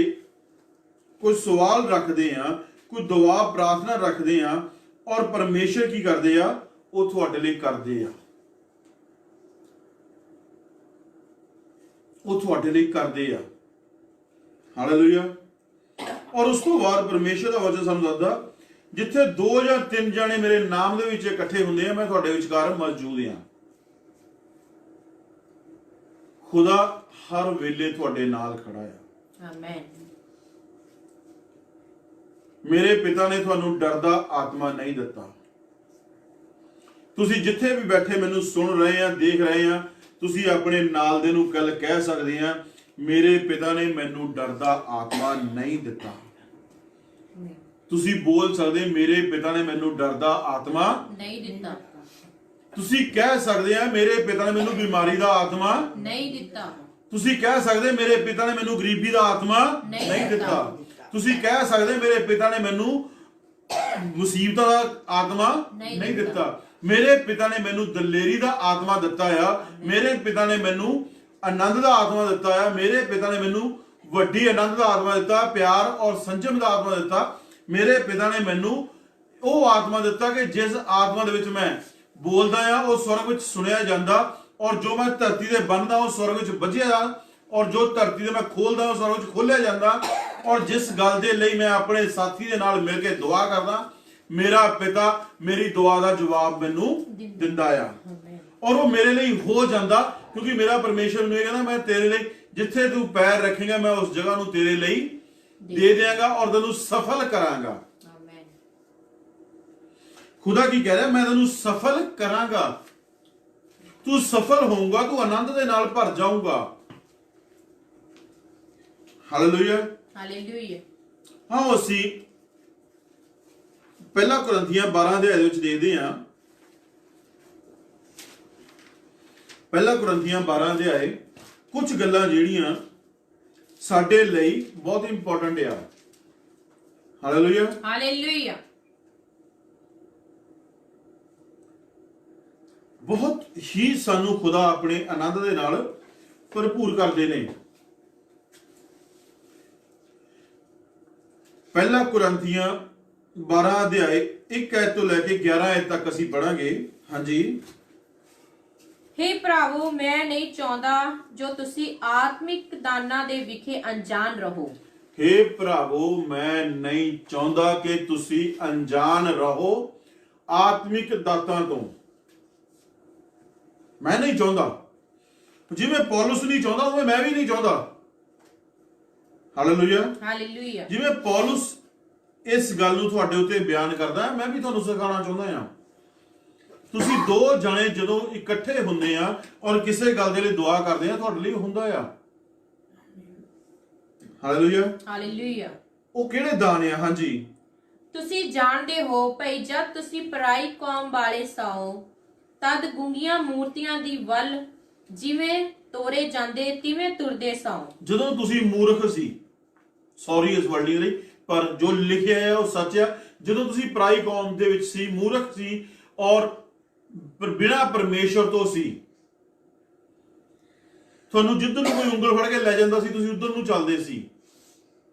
ਕੋਈ ਸਵਾਲ ਰੱਖਦੇ ਆ, ਕੋਈ ਦੁਆ ਪ੍ਰਾਰਥਨਾ ਰੱਖਦੇ ਆ, ਔਰ ਪਰਮੇਸ਼ਰ ਕੀ ਕਰਦੇ ਆ, ਉਹ ਤੁਹਾਡੇ ਲਈ ਕਰਦੇ ਆ, ਉਹ ਤੁਹਾਡੇ ਲਈ ਕਰਦੇ ਆ। ਹਾਲੇਲੂਇਆ। ਔਰ ਉਸ ਤੋਂ ਬਾਅਦ ਪਰਮੇਸ਼ਰ ਦਾ ਵਚਨ ਸਾਨੂੰ ਦੱਸਦਾ, ਜਿੱਥੇ 2 ਜਾਂ 3 ਜਾਣੇ ਮੇਰੇ ਨਾਮ ਦੇ ਵਿੱਚ ਇਕੱਠੇ ਹੁੰਦੇ ਆ, ਮੈਂ ਤੁਹਾਡੇ ਵਿਚਕਾਰ ਮੌਜੂਦ ਆ। ਖੁਦਾ ਹਰ ਵੇਲੇ ਤੁਹਾਡੇ ਨਾਲ ਖੜਾ ਆ। ਆਮੇਨ। ਮੇਰੇ ਪਿਤਾ ਨੇ ਤੁਹਾਨੂੰ ਡਰ ਦਾ ਆਤਮਾ ਨਹੀਂ ਦਿੱਤਾ। ਤੁਸੀਂ ਜਿੱਥੇ ਵੀ ਬੈਠੇ ਮੈਨੂੰ ਸੁਣ ਰਹੇ ਆ, ਦੇਖ ਰਹੇ ਆ, ਤੁਸੀਂ ਆਪਣੇ ਨਾਲ ਦੇ ਨੂੰ ਗੱਲ ਕਹਿ ਸਕਦੇ ਆ, ਮੇਰੇ ਪਿਤਾ ਨੇ ਮੈਨੂੰ ਡਰ ਦਾ ਆਤਮਾ ਨਹੀਂ ਦਿੱਤਾ। ਤੁਸੀਂ ਬੋਲ ਸਕਦੇ, ਮੇਰੇ ਪਿਤਾ ਨੇ ਮੈਨੂੰ ਡਰ ਦਾ ਆਤਮਾ ਨਹੀਂ ਦਿੱਤਾ। ਤੁਸੀਂ ਕਹਿ ਸਕਦੇ ਆ, ਮੇਰੇ ਪਿਤਾ ਨੇ ਮੈਨੂੰ ਬਿਮਾਰੀ ਦਾ ਆਤਮਾ ਨਹੀਂ ਦਿੱਤਾ। ਤੁਸੀਂ ਕਹਿ ਸਕਦੇ, ਮੇਰੇ ਪਿਤਾ ਨੇ ਮੈਨੂੰ ਗਰੀਬੀ ਦਾ ਆਤਮਾ ਨਹੀਂ ਦਿੱਤਾ। ਤੁਸੀਂ ਕਹਿ ਸਕਦੇ, ਮੇਰੇ ਪਿਤਾ ਨੇ ਮੈਨੂੰ ਮੁਸੀਬਤਾਂ ਦਾ ਆਤਮਾ ਨਹੀਂ ਦਿੱਤਾ। ਮੇਰੇ ਪਿਤਾ ਨੇ ਮੈਨੂੰ ਦਲੇਰੀ ਦਾ ਆਤਮਾ ਦਿੱਤਾ ਆ। ਮੇਰੇ ਪਿਤਾ ਨੇ ਮੈਨੂੰ ਆਨੰਦ ਦਾ ਆਤਮਾ ਦਿੱਤਾ ਆ। ਮੇਰੇ ਪਿਤਾ ਨੇ ਮੈਨੂੰ ਵੱਡੀ ਆਨੰਦ ਦਾ ਆਤਮਾ ਦਿੱਤਾ, ਪਿਆਰ ਔਰ ਸੰਜਮ ਦਾ ਆਤਮਾ ਦਿੱਤਾ। ਮੇਰੇ ਪਿਤਾ ਨੇ ਮੈਨੂੰ ਉਹ ਆਤਮਾ ਦਿੱਤਾ ਕਿ ਜਿਸ ਆਤਮਾ ਦੇ ਵਿੱਚ ਮੈਂ ਬੋਲਦਾ ਆ ਉਹ ਸਵਰਗ ਵਿੱਚ ਸੁਣਿਆ ਜਾਂਦਾ, ਔਰ ਜੋ ਮੈਂ ਧਰਤੀ ਤੇ ਬੰਨਦਾ ਉਹ ਸਵਰਗ ਵਿੱਚ ਵੱਜਿਆ ਜਾਂਦਾ, ਔਰ ਜੋ ਧਰਤੀ ਤੇ ਮੈਂ ਖੋਲਦਾ ਉਹ ਸਵਰਗ ਵਿੱਚ ਖੋਲਿਆ ਜਾਂਦਾ। ਔਰ ਜਿਸ ਗੱਲ ਦੇ ਲਈ ਮੈਂ ਆਪਣੇ ਸਾਥੀ ਦੇ ਨਾਲ ਮਿਲ ਕੇ ਦੁਆ ਕਰਦਾ, ਮੇਰਾ ਪਿਤਾ ਮੇਰੀ ਦੁਆ ਦਾ ਜਵਾਬ ਮੈਨੂੰ ਦਿੰਦਾ ਆ, ਔਰ ਉਹ ਮੇਰੇ ਲਈ ਹੋ ਜਾਂਦਾ। ਕਿਉਂਕਿ ਮੇਰਾ ਪਰਮੇਸ਼ਰ ਮੈਨੂੰ ਇਹ ਕਹਿੰਦਾ, ਮੈਂ ਤੇਰੇ ਲਈ ਜਿੱਥੇ ਤੂੰ ਪੈਰ ਰੱਖੇਗਾ ਮੈਂ ਉਸ ਜਗ੍ਹਾ ਨੂੰ ਤੇਰੇ ਲਈ ਦੇ ਦਿਆਂਗਾ ਔਰ ਤੈਨੂੰ ਸਫਲ ਕਰਾਂਗਾ। ਆਮੇਨ। ਖੁਦਾ ਕੀ ਕਹਿ ਰਿਹਾ, ਮੈਂ ਤੈਨੂੰ ਸਫਲ ਕਰਾਂਗਾ, ਤੂੰ ਸਫਲ ਹੋਊਗਾ, ਤੂੰ ਆਨੰਦ ਦੇ ਨਾਲ ਭਰ ਜਾਊਗਾ। ਹਾਲੇਲੂਇਆ। ਹਾਲੇਲੂਇਆ। ਹਾਂ, ਅਸੀਂ ਪਹਿਲਾ ਕੁਰਿੰਥੀਆਂ 12 ਅਧਿਆਇ ਵਿੱਚ ਦੇਖਦੇ ਹਾਂ। ਪਹਿਲਾ ਕੁਰਿੰਥੀਆਂ 12 ਅਧਿਆਇ ਕੁਝ ਗੱਲਾਂ ਜਿਹੜੀਆਂ ਸਾਡੇ ਲਈ ਬਹੁਤ ਇੰਪੋਰਟੈਂਟ ਆ। ਹਾਲੇਲੂਇਆ। ਹਾਲੇਲੂਇਆ। ਬਹੁਤ ਹੀ ਸਾਨੂੰ ਖੁਦਾ ਆਪਣੇ ਆਨੰਦ ਦੇ ਨਾਲ ਭਰਪੂਰ ਕਰਦੇ ਨੇ। ਪਹਿਲਾ ਕੁਰਿੰਥੀਆਂ 12 ਅਧਿਆਇ 1 ਐਤ ਤੋਂ ਲੈ ਕੇ 11 ਐਤ ਤੱਕ ਅਸੀਂ ਪੜਾਂਗੇ। ਹਾਂਜੀ। हे ਭਰਾਵੋ, ਮੈਂ ਨਹੀਂ ਚਾਹੁੰਦਾ ਜੋ ਤੁਸੀਂ ਆਤਮਿਕ ਦਾਨਾਂ ਦੇ ਵਿਖੇ ਅਣਜਾਣ ਰਹੋ। हे ਭਰਾਵੋ, ਮੈਂ ਨਹੀਂ ਚਾਹੁੰਦਾ ਕਿ ਤੁਸੀਂ ਅਣਜਾਣ ਰਹੋ ਆਤਮਿਕ ਦਾਤਾਂ ਤੋਂ। ਮੈਂ ਨਹੀਂ ਚਾਹੁੰਦਾ, ਜਿਵੇਂ ਪੌਲਸ ਨਹੀਂ ਚਾਹੁੰਦਾ ਉਵੇਂ ਮੈਂ ਵੀ ਨਹੀਂ ਚਾਹੁੰਦਾ। ਹਾਲੇਲੂਇਆ। ਹਾਲੇਲੂਇਆ। ਜਿਵੇਂ ਪੌਲਸ ਇਸ ਗੱਲ ਨੂੰ ਤੁਹਾਡੇ ਉੱਤੇ ਬਿਆਨ ਕਰਦਾ, ਮੈਂ ਵੀ ਤੁਹਾਨੂੰ ਸਿਖਾਉਣਾ ਚਾਹੁੰਦਾ ਹਾਂ। ਤੁਸੀਂ 2 ਜਣੇ ਜਦੋਂ ਇਕੱਠੇ ਹੁੰਦੇ ਆ ਔਰ ਕਿਸੇ ਗੱਲ ਦੇ ਲਈ ਦੁਆ ਕਰਦੇ ਆ, ਤੁਹਾਡੇ ਲਈ ਹੁੰਦਾ ਆ। ਹਾਲੇਲੂਇਆ। ਹਾਲੇਲੂਇਆ। ਉਹ ਕਿਹੜੇ ਦਾਨ ਆ? ਹਾਂਜੀ। ਤੁਸੀਂ ਜਾਣਦੇ ਹੋ ਭਈ ਜਦ ਤੁਸੀਂ ਪਰਾਈ ਕੌਮ ਵਾਲੇ ਸਾਓ, ਤਦ ਗੁੰਗੀਆਂ ਮੂਰਤੀਆਂ ਦੀ ਵੱਲ ਜਿਵੇਂ ਤੋਰੇ ਜਾਂਦੇ ਤਿਵੇਂ ਤੁਰਦੇ ਸਾਓ। ਜਦੋਂ ਤੁਸੀਂ ਮੂਰਖ ਸੀ, ਸੌਰੀ ਇਸ ਵਰਡਿੰਗ ਲਈ, ਪਰ ਜੋ ਲਿਖਿਆ ਹੈ ਉਹ ਸੱਚ ਆ। ਜਦੋਂ ਤੁਸੀਂ ਪਰਾਈ ਕੌਮ ਦੇ ਵਿੱਚ ਸੀ, ਮੂਰਖ ਸੀ ਔਰ ਬਿਨਾਂ ਪਰਮੇਸ਼ਰ ਤੋਂ ਸੀ, ਤੁਹਾਨੂੰ ਜਿੱਧਰ ਨੂੰ ਕੋਈ ਉਂਗਲ ਫੜ ਕੇ ਲੈ ਜਾਂਦਾ ਸੀ ਤੁਸੀਂ ਉਧਰ ਨੂੰ ਚੱਲਦੇ ਸੀ,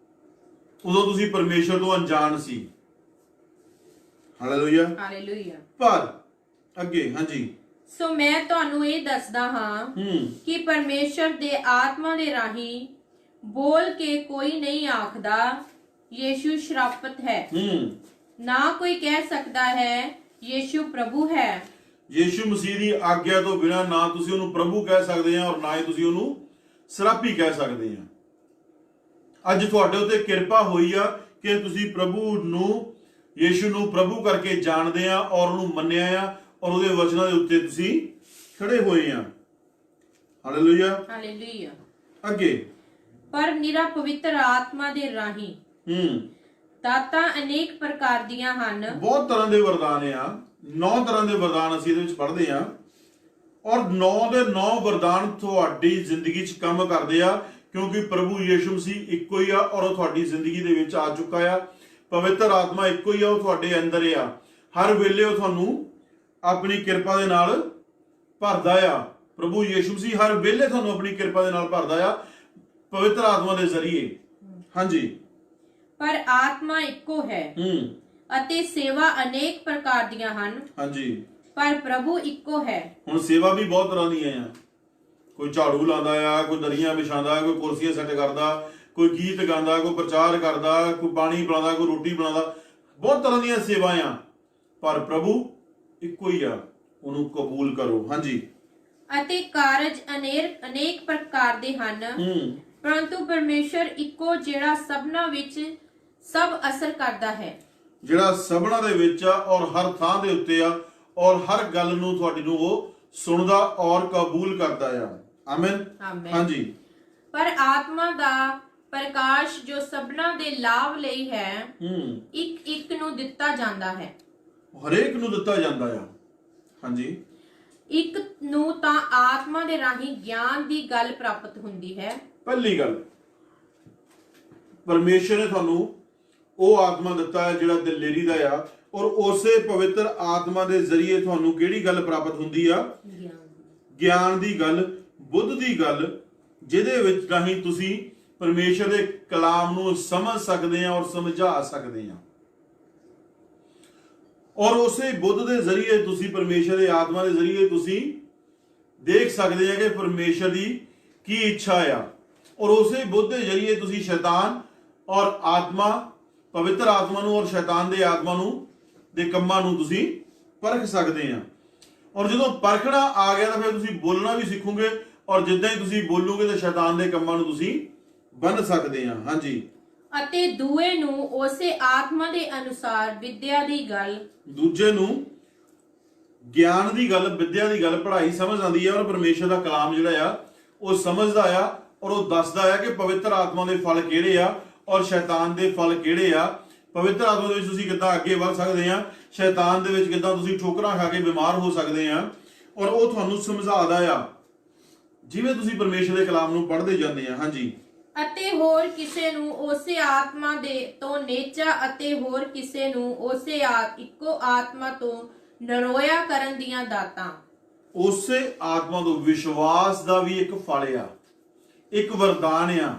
ਉਦੋਂ ਤੁਸੀਂ ਪਰਮੇਸ਼ਰ ਤੋਂ ਅਣਜਾਣ ਸੀ। ਹਾਲੇਲੂਇਆ। ਹਾਲੇਲੂਇਆ। ਪਰ ਅੱਗੇ ਹਾਂਜੀ। ਸੋ ਮੈਂ ਤੁਹਾਨੂੰ ਇਹ ਦੱਸਦਾ ਹਾਂ ਕਿ ਪਰਮੇਸ਼ਰ ਦੇ ਆਤਮਾ ਦੇ ਰਾਹੀਂ ਬੋਲ ਕੇ ਕੋਈ ਨਹੀਂ ਆਖਦਾ ਯੀਸ਼ੂ ਸ਼ਰਾਪਤ ਹੈ, ਨਾ ਕੋਈ ਕਹਿ ਸਕਦਾ ਹੈ ਯੀਸ਼ੂ ਪ੍ਰਭੂ ਹੈ। ਯੀਸ਼ੂ ਮਸੀਹ ਦੀ ਆਗਿਆ ਤੋਂ ਬਿਨਾਂ ਨਾ ਤੁਸੀਂ ਉਹਨੂੰ ਪ੍ਰਭੂ ਕਹਿ ਸਕਦੇ ਆ ਔਰ ਨਾ ਹੀ ਤੁਸੀਂ ਉਹਨੂੰ ਸਰਾਪੀ ਕਹਿ ਸਕਦੇ ਆ। ਅੱਜ ਤੁਹਾਡੇ ਉੱਤੇ ਕਿਰਪਾ ਹੋਈ ਆ ਕਿ ਤੁਸੀਂ ਪ੍ਰਭੂ ਨੂੰ, ਯੀਸ਼ੂ ਨੂੰ ਪ੍ਰਭੂ ਕਰਕੇ ਜਾਣਦੇ ਆ ਔਰ ਉਹਨੂੰ ਮੰਨਿਆ ਆ ਔਰ ਉਹਦੇ ਵਚਨਾਂ ਦੇ ਉੱਤੇ ਤੁਸੀਂ ਖੜੇ ਹੋਏ ਆ। Hallelujah, hallelujah. ਅੱਗੇ ਪਰ ਨਿਰਾ ਪਵਿੱਤਰ ਆਤਮਾ ਦੇ ਰਾਹੀਂ ਦਾਤਾਂ ਅਨੇਕ ਪ੍ਰਕਾਰ ਦੀਆਂ ਹਨ। ਬਹੁਤ ਤਰ੍ਹਾਂ ਦੇ ਵਰਦਾਨ ਆ, 9 ਤਰ੍ਹਾਂ ਦੇ ਵਰਦਾਨ ਅਸੀਂ ਇਹਦੇ ਵਿੱਚ ਪੜ੍ਹਦੇ ਆ ਔਰ 9 ਦੇ 9 ਵਰਦਾਨ ਤੁਹਾਡੀ ਜ਼ਿੰਦਗੀ 'ਚ ਕੰਮ ਕਰਦੇ ਆ ਕਿਉਂਕਿ ਪ੍ਰਭੂ ਯੀਸ਼ੂ ਮਸੀਹ ਇੱਕੋ ਹੀ ਆ ਔਰ ਉਹ ਤੁਹਾਡੀ ਜ਼ਿੰਦਗੀ ਦੇ ਵਿੱਚ ਆ ਚੁੱਕਾ ਆ। ਪਵਿੱਤਰ ਆਤਮਾ ਇੱਕੋ ਹੀ ਆ, ਉਹ ਤੁਹਾਡੇ ਅੰਦਰ ਆ। ਹਰ ਵੇਲੇ ਉਹ ਤੁਹਾਨੂੰ ਆਪਣੀ ਕਿਰਪਾ ਦੇ ਨਾਲ ਭਰਦਾ ਆ। ਪ੍ਰਭੂ ਯੀਸ਼ੂ ਮਸੀਹ ਹਰ ਵੇਲੇ ਤੁਹਾਨੂੰ ਆਪਣੀ ਕਿਰਪਾ ਦੇ ਨਾਲ ਭਰਦਾ ਆ ਪਵਿੱਤਰ ਆਤਮਾ ਦੇ ਜ਼ਰੀਏ। ਹਾਂਜੀ, ਪਰ ਆਤਮਾ ਇੱਕੋ ਹੈ ਅਤੇ ਸੇਵਾ ਅਨੇਕ ਪ੍ਰਕਾਰ ਦੀਆਂ ਹਨ। ਹਾਂਜੀ, ਪਰ ਪ੍ਰਭੂ ਇੱਕੋ ਹੈ। ਹੁਣ ਸੇਵਾ ਵੀ ਬਹੁਤ ਤਰ੍ਹਾਂ ਦੀਆਂ ਆ। ਕੋਈ ਝਾੜੂ ਲਾਉਂਦਾ ਆ, ਕੋਈ ਦਰੀਆਂ ਵਿਛਾਉਂਦਾ, ਕੋਈ ਕੁਰਸੀਆਂ ਸੈੱਟ ਕਰਦਾ, ਕੋਈ ਗੀਤ ਗਾਉਂਦਾ, ਕੋਈ ਪ੍ਰਚਾਰ ਕਰਦਾ, ਕੋਈ ਪਾਣੀ ਪਿਲਾਉਂਦਾ, ਕੋਈ ਰੋਟੀ ਬਣਾਉਂਦਾ। ਬਹੁਤ ਤਰ੍ਹਾਂ ਦੀਆਂ ਸੇਵਾ ਆ ਪਰ ਪ੍ਰਭੂ ਇੱਕੋ ਹੀ ਆ, ਉਹਨੂੰ ਕਬੂਲ ਕਰੋ। ਹਾਂਜੀ, ਅਤੇ ਕਾਰਜ ਅਨੇਕ ਪ੍ਰਕਾਰ ਦੇ ਹਨ ਪਰੰਤੂ ਪਰਮੇਸ਼ਰ ਇੱਕੋ ਜਿਹੜਾ ਸਭਨਾਂ ਵਿੱਚ ਸਭ ਅਸਰ ਕਰਦਾ ਹੈ, ਜਿਹੜਾ ਸਭਨਾਂ ਦੇ ਵਿੱਚ ਆ ਔਰ ਹਰ ਥਾਂ ਦੇ ਉੱਤੇ ਆ ਔਰ ਹਰ ਗੱਲ ਨੂੰ ਤੁਹਾਡੀ ਨੂੰ ਉਹ ਸੁਣਦਾ ਔਰ ਕਬੂਲ ਕਰਦਾ ਆ। ਆਮੀਨ, ਹਾਂਜੀ। ਪਰ ਆਤਮਾ ਦਾ ਪ੍ਰਕਾਸ਼ ਜੋ ਸਭਨਾਂ ਦੇ ਲਾਭ ਲਈ ਹੈ ਇੱਕ ਇੱਕ ਨੂੰ ਦਿੱਤਾ ਜਾਂਦਾ ਹੈ। ਹਰੇਕ ਨੂੰ ਦਿੱਤਾ ਜਾਂਦਾ ਆ। ਹਾਂਜੀ, ਇੱਕ ਨੂੰ ਤਾਂ ਆਤਮਾ ਦੇ ਰਾਹੀਂ ਗਿਆਨ ਦੀ ਗੱਲ ਪ੍ਰਾਪਤ ਹੁੰਦੀ ਹੈ। ਪਹਿਲੀ ਗੱਲ, ਪਰਮੇਸ਼ਰ ਨੇ ਤੁਹਾਨੂੰ ਉਹ ਆਤਮਾ ਦਿੱਤਾ ਹੈ ਜਿਹੜਾ ਦਿਲੇਰੀ ਦਾ ਆ ਔਰ ਉਸੇ ਪਵਿੱਤਰ ਆਤਮਾ ਦੇ ਜ਼ਰੀਏ ਤੁਹਾਨੂੰ ਕਿਹੜੀ ਗੱਲ ਪ੍ਰਾਪਤ ਹੁੰਦੀ ਆ? ਗਿਆਨ ਦੀ ਗੱਲ, ਬੁੱਧ ਦੀ ਗੱਲ, ਜਿਹਦੇ ਵਿੱਚ ਰਾਹੀਂ ਤੁਸੀਂ ਪਰਮੇਸ਼ਰ ਦੇ ਕਲਾਮ ਨੂੰ ਸਮਝ ਸਕਦੇ ਆ ਔਰ ਸਮਝਾ ਸਕਦੇ ਆ ਔਰ ਉਸੇ ਬੁੱਧ ਦੇ ਜ਼ਰੀਏ ਤੁਸੀਂ ਪਰਮੇਸ਼ਰ ਦੇ ਆਤਮਾ ਦੇ ਜ਼ਰੀਏ ਤੁਸੀਂ ਦੇਖ ਸਕਦੇ ਆ ਕਿ ਪਰਮੇਸ਼ਰ ਦੀ ਕੀ ਇੱਛਾ ਆ ਔਰ ਉਸੇ ਬੁੱਧ ਦੇ ਜ਼ਰੀਏ ਤੁਸੀਂ ਸ਼ੈਤਾਨ ਔਰ ਆਤਮਾ, ਪਵਿੱਤਰ ਆਤਮਾ ਨੂੰ ਔਰ ਸ਼ੈਤਾਨ ਦੇ ਆਤਮਾ ਨੂੰ ਦੇ ਕੰਮਾਂ ਨੂੰ ਤੁਸੀਂ ਪਰਖ ਸਕਦੇ ਆ ਔਰ ਜਦੋਂ ਪਰਖਣਾ ਆ ਗਿਆ ਤਾਂ ਫਿਰ ਤੁਸੀਂ ਬੋਲਣਾ ਵੀ ਸਿੱਖੋਗੇ ਔਰ ਜਿੱਦਾਂ ਹੀ ਤੁਸੀਂ ਬੋਲੋਗੇ ਤਾਂ ਸ਼ੈਤਾਨ ਦੇ ਕੰਮਾਂ ਨੂੰ ਤੁਸੀਂ ਬੰਨ ਸਕਦੇ ਆ। ਹਾਂਜੀ, ਅਤੇ ਦੂਏ ਨੂੰ ਉਸੇ ਆਤਮਾ ਦੇ ਅਨੁਸਾਰ ਵਿਦਿਆ ਦੀ ਗੱਲ, ਦੂਜੇ ਨੂੰ ਗਿਆਨ ਦੀ ਗੱਲ, ਵਿਦਿਆ ਦੀ ਗੱਲ, ਪੜ੍ਹਾਈ ਸਮਝ ਆਉਂਦੀ ਆ ਔਰ ਪਰਮੇਸ਼ਰ ਦਾ ਕਲਾਮ ਜਿਹੜਾ ਆ ਉਹ ਸਮਝਦਾ ਆ ਔਰ ਉਹ ਦੱਸਦਾ ਆ ਕਿ ਪਵਿੱਤਰ ਆਤਮਾ ਦੇ ਫਲ ਕਿਹੜੇ ਆ ਔਰ ਸ਼ੈਤਾਨ ਦੇ ਫਲ ਕਿਹੜੇ ਆ। ਪਵਿੱਤਰ ਆਤਮਾ ਦੇ ਵਿੱਚ ਤੁਸੀਂ ਕਿੱਦਾਂ ਅੱਗੇ ਵਧ ਸਕਦੇ ਆ, ਸ਼ੈਤਾਨ ਦੇ ਵਿੱਚ ਕਿੱਦਾਂ ਤੁਸੀਂ ਠੋਕਰਾਂ ਖਾ ਕੇ ਬਿਮਾਰ ਹੋ ਸਕਦੇ ਆ ਔਰ ਉਹ ਤੁਹਾਨੂੰ ਸਮਝਾਉਂਦਾ ਆ ਜਿਵੇਂ ਤੁਸੀਂ ਪਰਮੇਸ਼ਰ ਦੇ ਕਲਾਮ ਨੂੰ ਪੜ੍ਹਦੇ ਜਾਂਦੇ ਆ। ਹਾਂਜੀ, ਅਤੇ ਹੋਰ ਕਿਸੇ ਨੂੰ ਉਸੇ ਆਤਮਾ ਦੇ ਤੋਂ ਨੇਚਾ ਅਤੇ ਹੋਰ ਕਿਸੇ ਨੂੰ ਉਸੇ ਇੱਕੋ ਆਤਮਾ ਤੋਂ ਨਰੋਇਆ ਕਰਨ ਦੀਆਂ ਦਾਤਾਂ। ਉਸੇ ਆਤਮਾ ਤੋਂ ਵਿਸ਼ਵਾਸ ਦਾ ਵੀ ਇੱਕ ਫਲ ਆ, ਇੱਕ ਵਰਦਾਨ ਆ।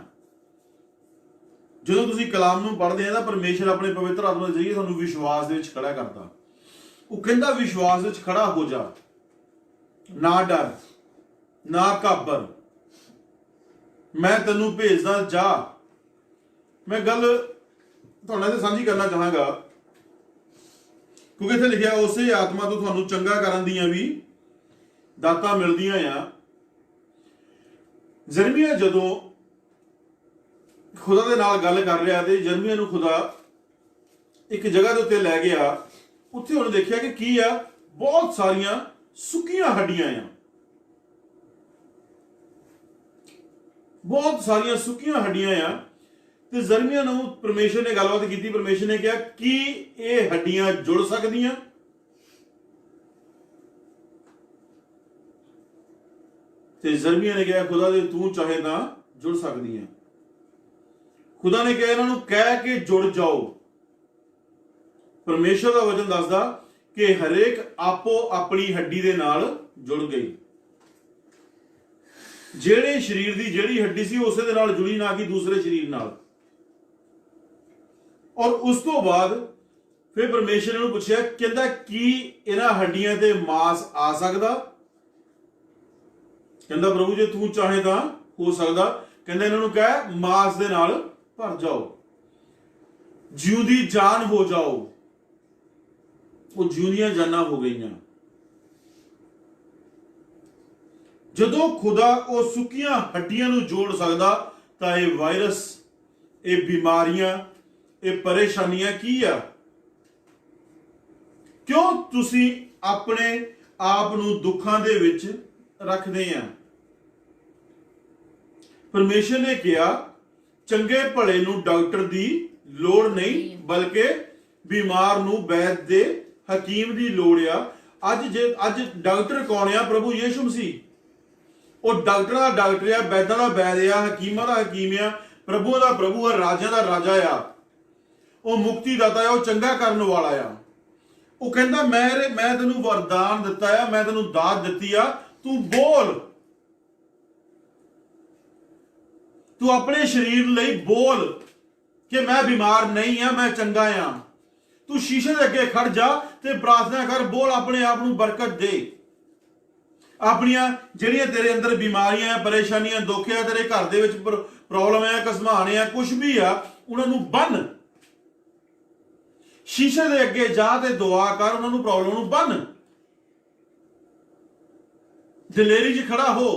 ਜਦੋਂ ਤੁਸੀਂ ਕਲਾਮ ਨੂੰ ਪੜ੍ਹਦੇ ਆ ਤਾਂ ਪਰਮੇਸ਼ਰ ਆਪਣੇ ਪਵਿੱਤਰ ਆਤਮਾ ਦੇ ਜ਼ਰੀਏ ਤੁਹਾਨੂੰ ਵਿਸ਼ਵਾਸ ਦੇ ਵਿੱਚ ਖੜਾ ਕਰਦਾ। ਉਹ ਕਹਿੰਦਾ ਵਿਸ਼ਵਾਸ ਵਿੱਚ ਖੜਾ ਹੋ ਜਾ, ਨਾ ਡਰ, ਨਾ ਘਾਬਰ, ਮੈਂ ਤੈਨੂੰ ਭੇਜਦਾ, ਜਾ। ਮੈਂ ਗੱਲ ਤੁਹਾਡੇ ਨਾਲ ਸਾਂਝੀ ਕਰਨਾ ਚਾਹਾਂਗਾ ਕਿਉਂਕਿ ਇੱਥੇ ਲਿਖਿਆ ਉਸੇ ਆਤਮਾ ਤੋਂ ਤੁਹਾਨੂੰ ਚੰਗਾ ਕਰਨ ਦੀਆਂ ਵੀ ਦਾਤਾਂ ਮਿਲਦੀਆਂ ਆ। ਯਰਮੀਆ ਜਦੋਂ ਖੁਦਾ ਦੇ ਨਾਲ ਗੱਲ ਕਰ ਰਿਹਾ ਤੇ ਯਰਮੀਆ ਨੂੰ ਖੁਦਾ ਇੱਕ ਜਗ੍ਹਾ ਦੇ ਉੱਤੇ ਲੈ ਗਿਆ। ਉੱਥੇ ਉਹਨੇ ਦੇਖਿਆ ਕਿ ਕੀ ਆ, ਬਹੁਤ ਸਾਰੀਆਂ ਸੁੱਕੀਆਂ ਹੱਡੀਆਂ ਆ, ਬਹੁਤ ਸਾਰੀਆਂ ਸੁੱਕੀਆਂ ਹੱਡੀਆਂ ਆ। ਤੇ ਯਰਮੀਆ ਨੂੰ ਪਰਮੇਸ਼ਰ ਨੇ ਗੱਲਬਾਤ ਕੀਤੀ। ਪਰਮੇਸ਼ਰ ਨੇ ਕਿਹਾ ਕੀ ਇਹ ਹੱਡੀਆਂ ਜੁੜ ਸਕਦੀਆਂ? ਤੇ ਯਰਮੀਆ ਨੇ ਕਿਹਾ ਖੁਦਾ ਦੇ ਤੂੰ ਚਾਹੇ ਤਾਂ ਜੁੜ ਸਕਦੀਆਂ। ਖੁਦਾ ਨੇ ਕਿਹਾ ਇਹਨਾਂ ਨੂੰ ਕਹਿ ਕੇ ਜੁੜ ਜਾਓ। ਪਰਮੇਸ਼ਰ ਦਾ ਵਚਨ ਦੱਸਦਾ ਕਿ ਹਰੇਕ ਆਪੋ ਆਪਣੀ ਹੱਡੀ ਦੇ ਨਾਲ ਜੁੜ ਗਈ। ਜਿਹੜੇ ਸਰੀਰ ਦੀ ਜਿਹੜੀ ਹੱਡੀ ਸੀ ਉਸੇ ਦੇ ਨਾਲ ਜੁੜੀ, ਨਾ ਕਿ ਦੂਸਰੇ ਸਰੀਰ ਨਾਲ। ਔਰ ਉਸ ਤੋਂ ਬਾਅਦ ਫਿਰ ਪਰਮੇਸ਼ਰ ਨੂੰ ਪੁੱਛਿਆ, ਕਹਿੰਦਾ ਕੀ ਇਹਨਾਂ ਹੱਡੀਆਂ ਤੇ ਮਾਸ ਆ ਸਕਦਾ? ਕਹਿੰਦਾ ਪ੍ਰਭੂ ਜੇ ਤੂੰ ਚਾਹੇ ਤਾਂ ਹੋ ਸਕਦਾ। ਕਹਿੰਦਾ ਇਹਨਾਂ ਨੂੰ ਕਹਿ ਮਾਸ ਦੇ ਨਾਲ ਭਰ ਜਾਓ, ਜਿਉਂਦੀ ਜਾਨ ਹੋ ਜਾਓ। ਉਹ ਜਿਉਂਦੀਆਂ ਜਾਨਾਂ ਹੋ ਗਈਆਂ। ਜਦੋਂ ਖੁਦਾ ਉਹ ਸੁੱਕੀਆਂ ਹੱਡੀਆਂ ਨੂੰ ਜੋੜ ਸਕਦਾ ਤਾਂ ਇਹ ਵਾਇਰਸ, ਇਹ ਬਿਮਾਰੀਆਂ, ਇਹ ਪਰੇਸ਼ਾਨੀਆਂ ਕੀ ਆ? ਕਿਉਂ ਤੁਸੀਂ ਆਪਣੇ ਆਪ ਨੂੰ ਦੁੱਖਾਂ ਦੇ ਵਿੱਚ ਰੱਖਦੇ ਆ? ਪਰਮੇਸ਼ਰ ਨੇ ਕਿਹਾ ਚੰਗੇ ਭਲੇ ਨੂੰ ਡਾਕਟਰ ਦੀ ਲੋੜ ਨਹੀਂ, ਬਲਕਿ ਬਿਮਾਰ ਨੂੰ ਵੈਦ ਦੇ ਹਕੀਮ ਦੀ ਲੋੜ ਆ। ਅੱਜ ਡਾਕਟਰ ਕੌਣ ਆ? ਪ੍ਰਭੂ ਯਿਸੂ ਮਸੀਹ। ਉਹ ਡਾਕਟਰਾਂ ਦਾ ਡਾਕਟਰ ਆ, ਵੈਦਾਂ ਦਾ ਵੈਦ ਆ, ਹਕੀਮਾਂ ਦਾ ਹਕੀਮ ਆ, ਪ੍ਰਭੂਆਂ ਦਾ ਪ੍ਰਭੂ ਆ, ਰਾਜਿਆਂ ਦਾ ਰਾਜਾ ਆ। ਉਹ ਮੁਕਤੀ ਦਾਤਾ ਆ, ਉਹ ਚੰਗਾ ਕਰਨ ਵਾਲਾ ਆ। ਉਹ ਕਹਿੰਦਾ ਮੈਂ ਤੈਨੂੰ ਵਰਦਾਨ ਦਿੱਤਾ ਆ, ਮੈਂ ਤੈਨੂੰ ਦਾਤ ਦਿੱਤੀ ਆ, ਤੂੰ ਬੋਲ, ਤੂੰ ਆਪਣੇ ਸਰੀਰ ਲਈ ਬੋਲ ਕਿ ਮੈਂ ਬਿਮਾਰ ਨਹੀਂ ਆ, ਮੈਂ ਚੰਗਾ ਆ। ਤੂੰ ਸ਼ੀਸ਼ੇ ਦੇ ਅੱਗੇ ਖੜ ਜਾ ਤੇ ਪ੍ਰਾਰਥਨਾ ਕਰ, ਬੋਲ, ਆਪਣੇ ਆਪ ਨੂੰ ਬਰਕਤ ਦੇ। ਆਪਣੀਆਂ ਜਿਹੜੀਆਂ ਤੇਰੇ ਅੰਦਰ ਬਿਮਾਰੀਆਂ ਆ, ਪਰੇਸ਼ਾਨੀਆਂ, ਦੁੱਖ ਆ, ਤੇਰੇ ਘਰ ਦੇ ਵਿੱਚ ਪ੍ਰੋਬਲਮ ਆ, ਕਸਮਾਨ ਆ, ਕੁਛ ਵੀ ਆ, ਉਹਨਾਂ ਨੂੰ ਬੰਨ। ਸ਼ੀਸ਼ੇ ਦੇ ਅੱਗੇ ਜਾ ਤੇ ਦੁਆ ਕਰ, ਉਹਨਾਂ ਨੂੰ ਪ੍ਰੋਬਲਮ ਨੂੰ ਬੰਨ। ਦਲੇਰੀ 'ਚ ਖੜਾ ਹੋ,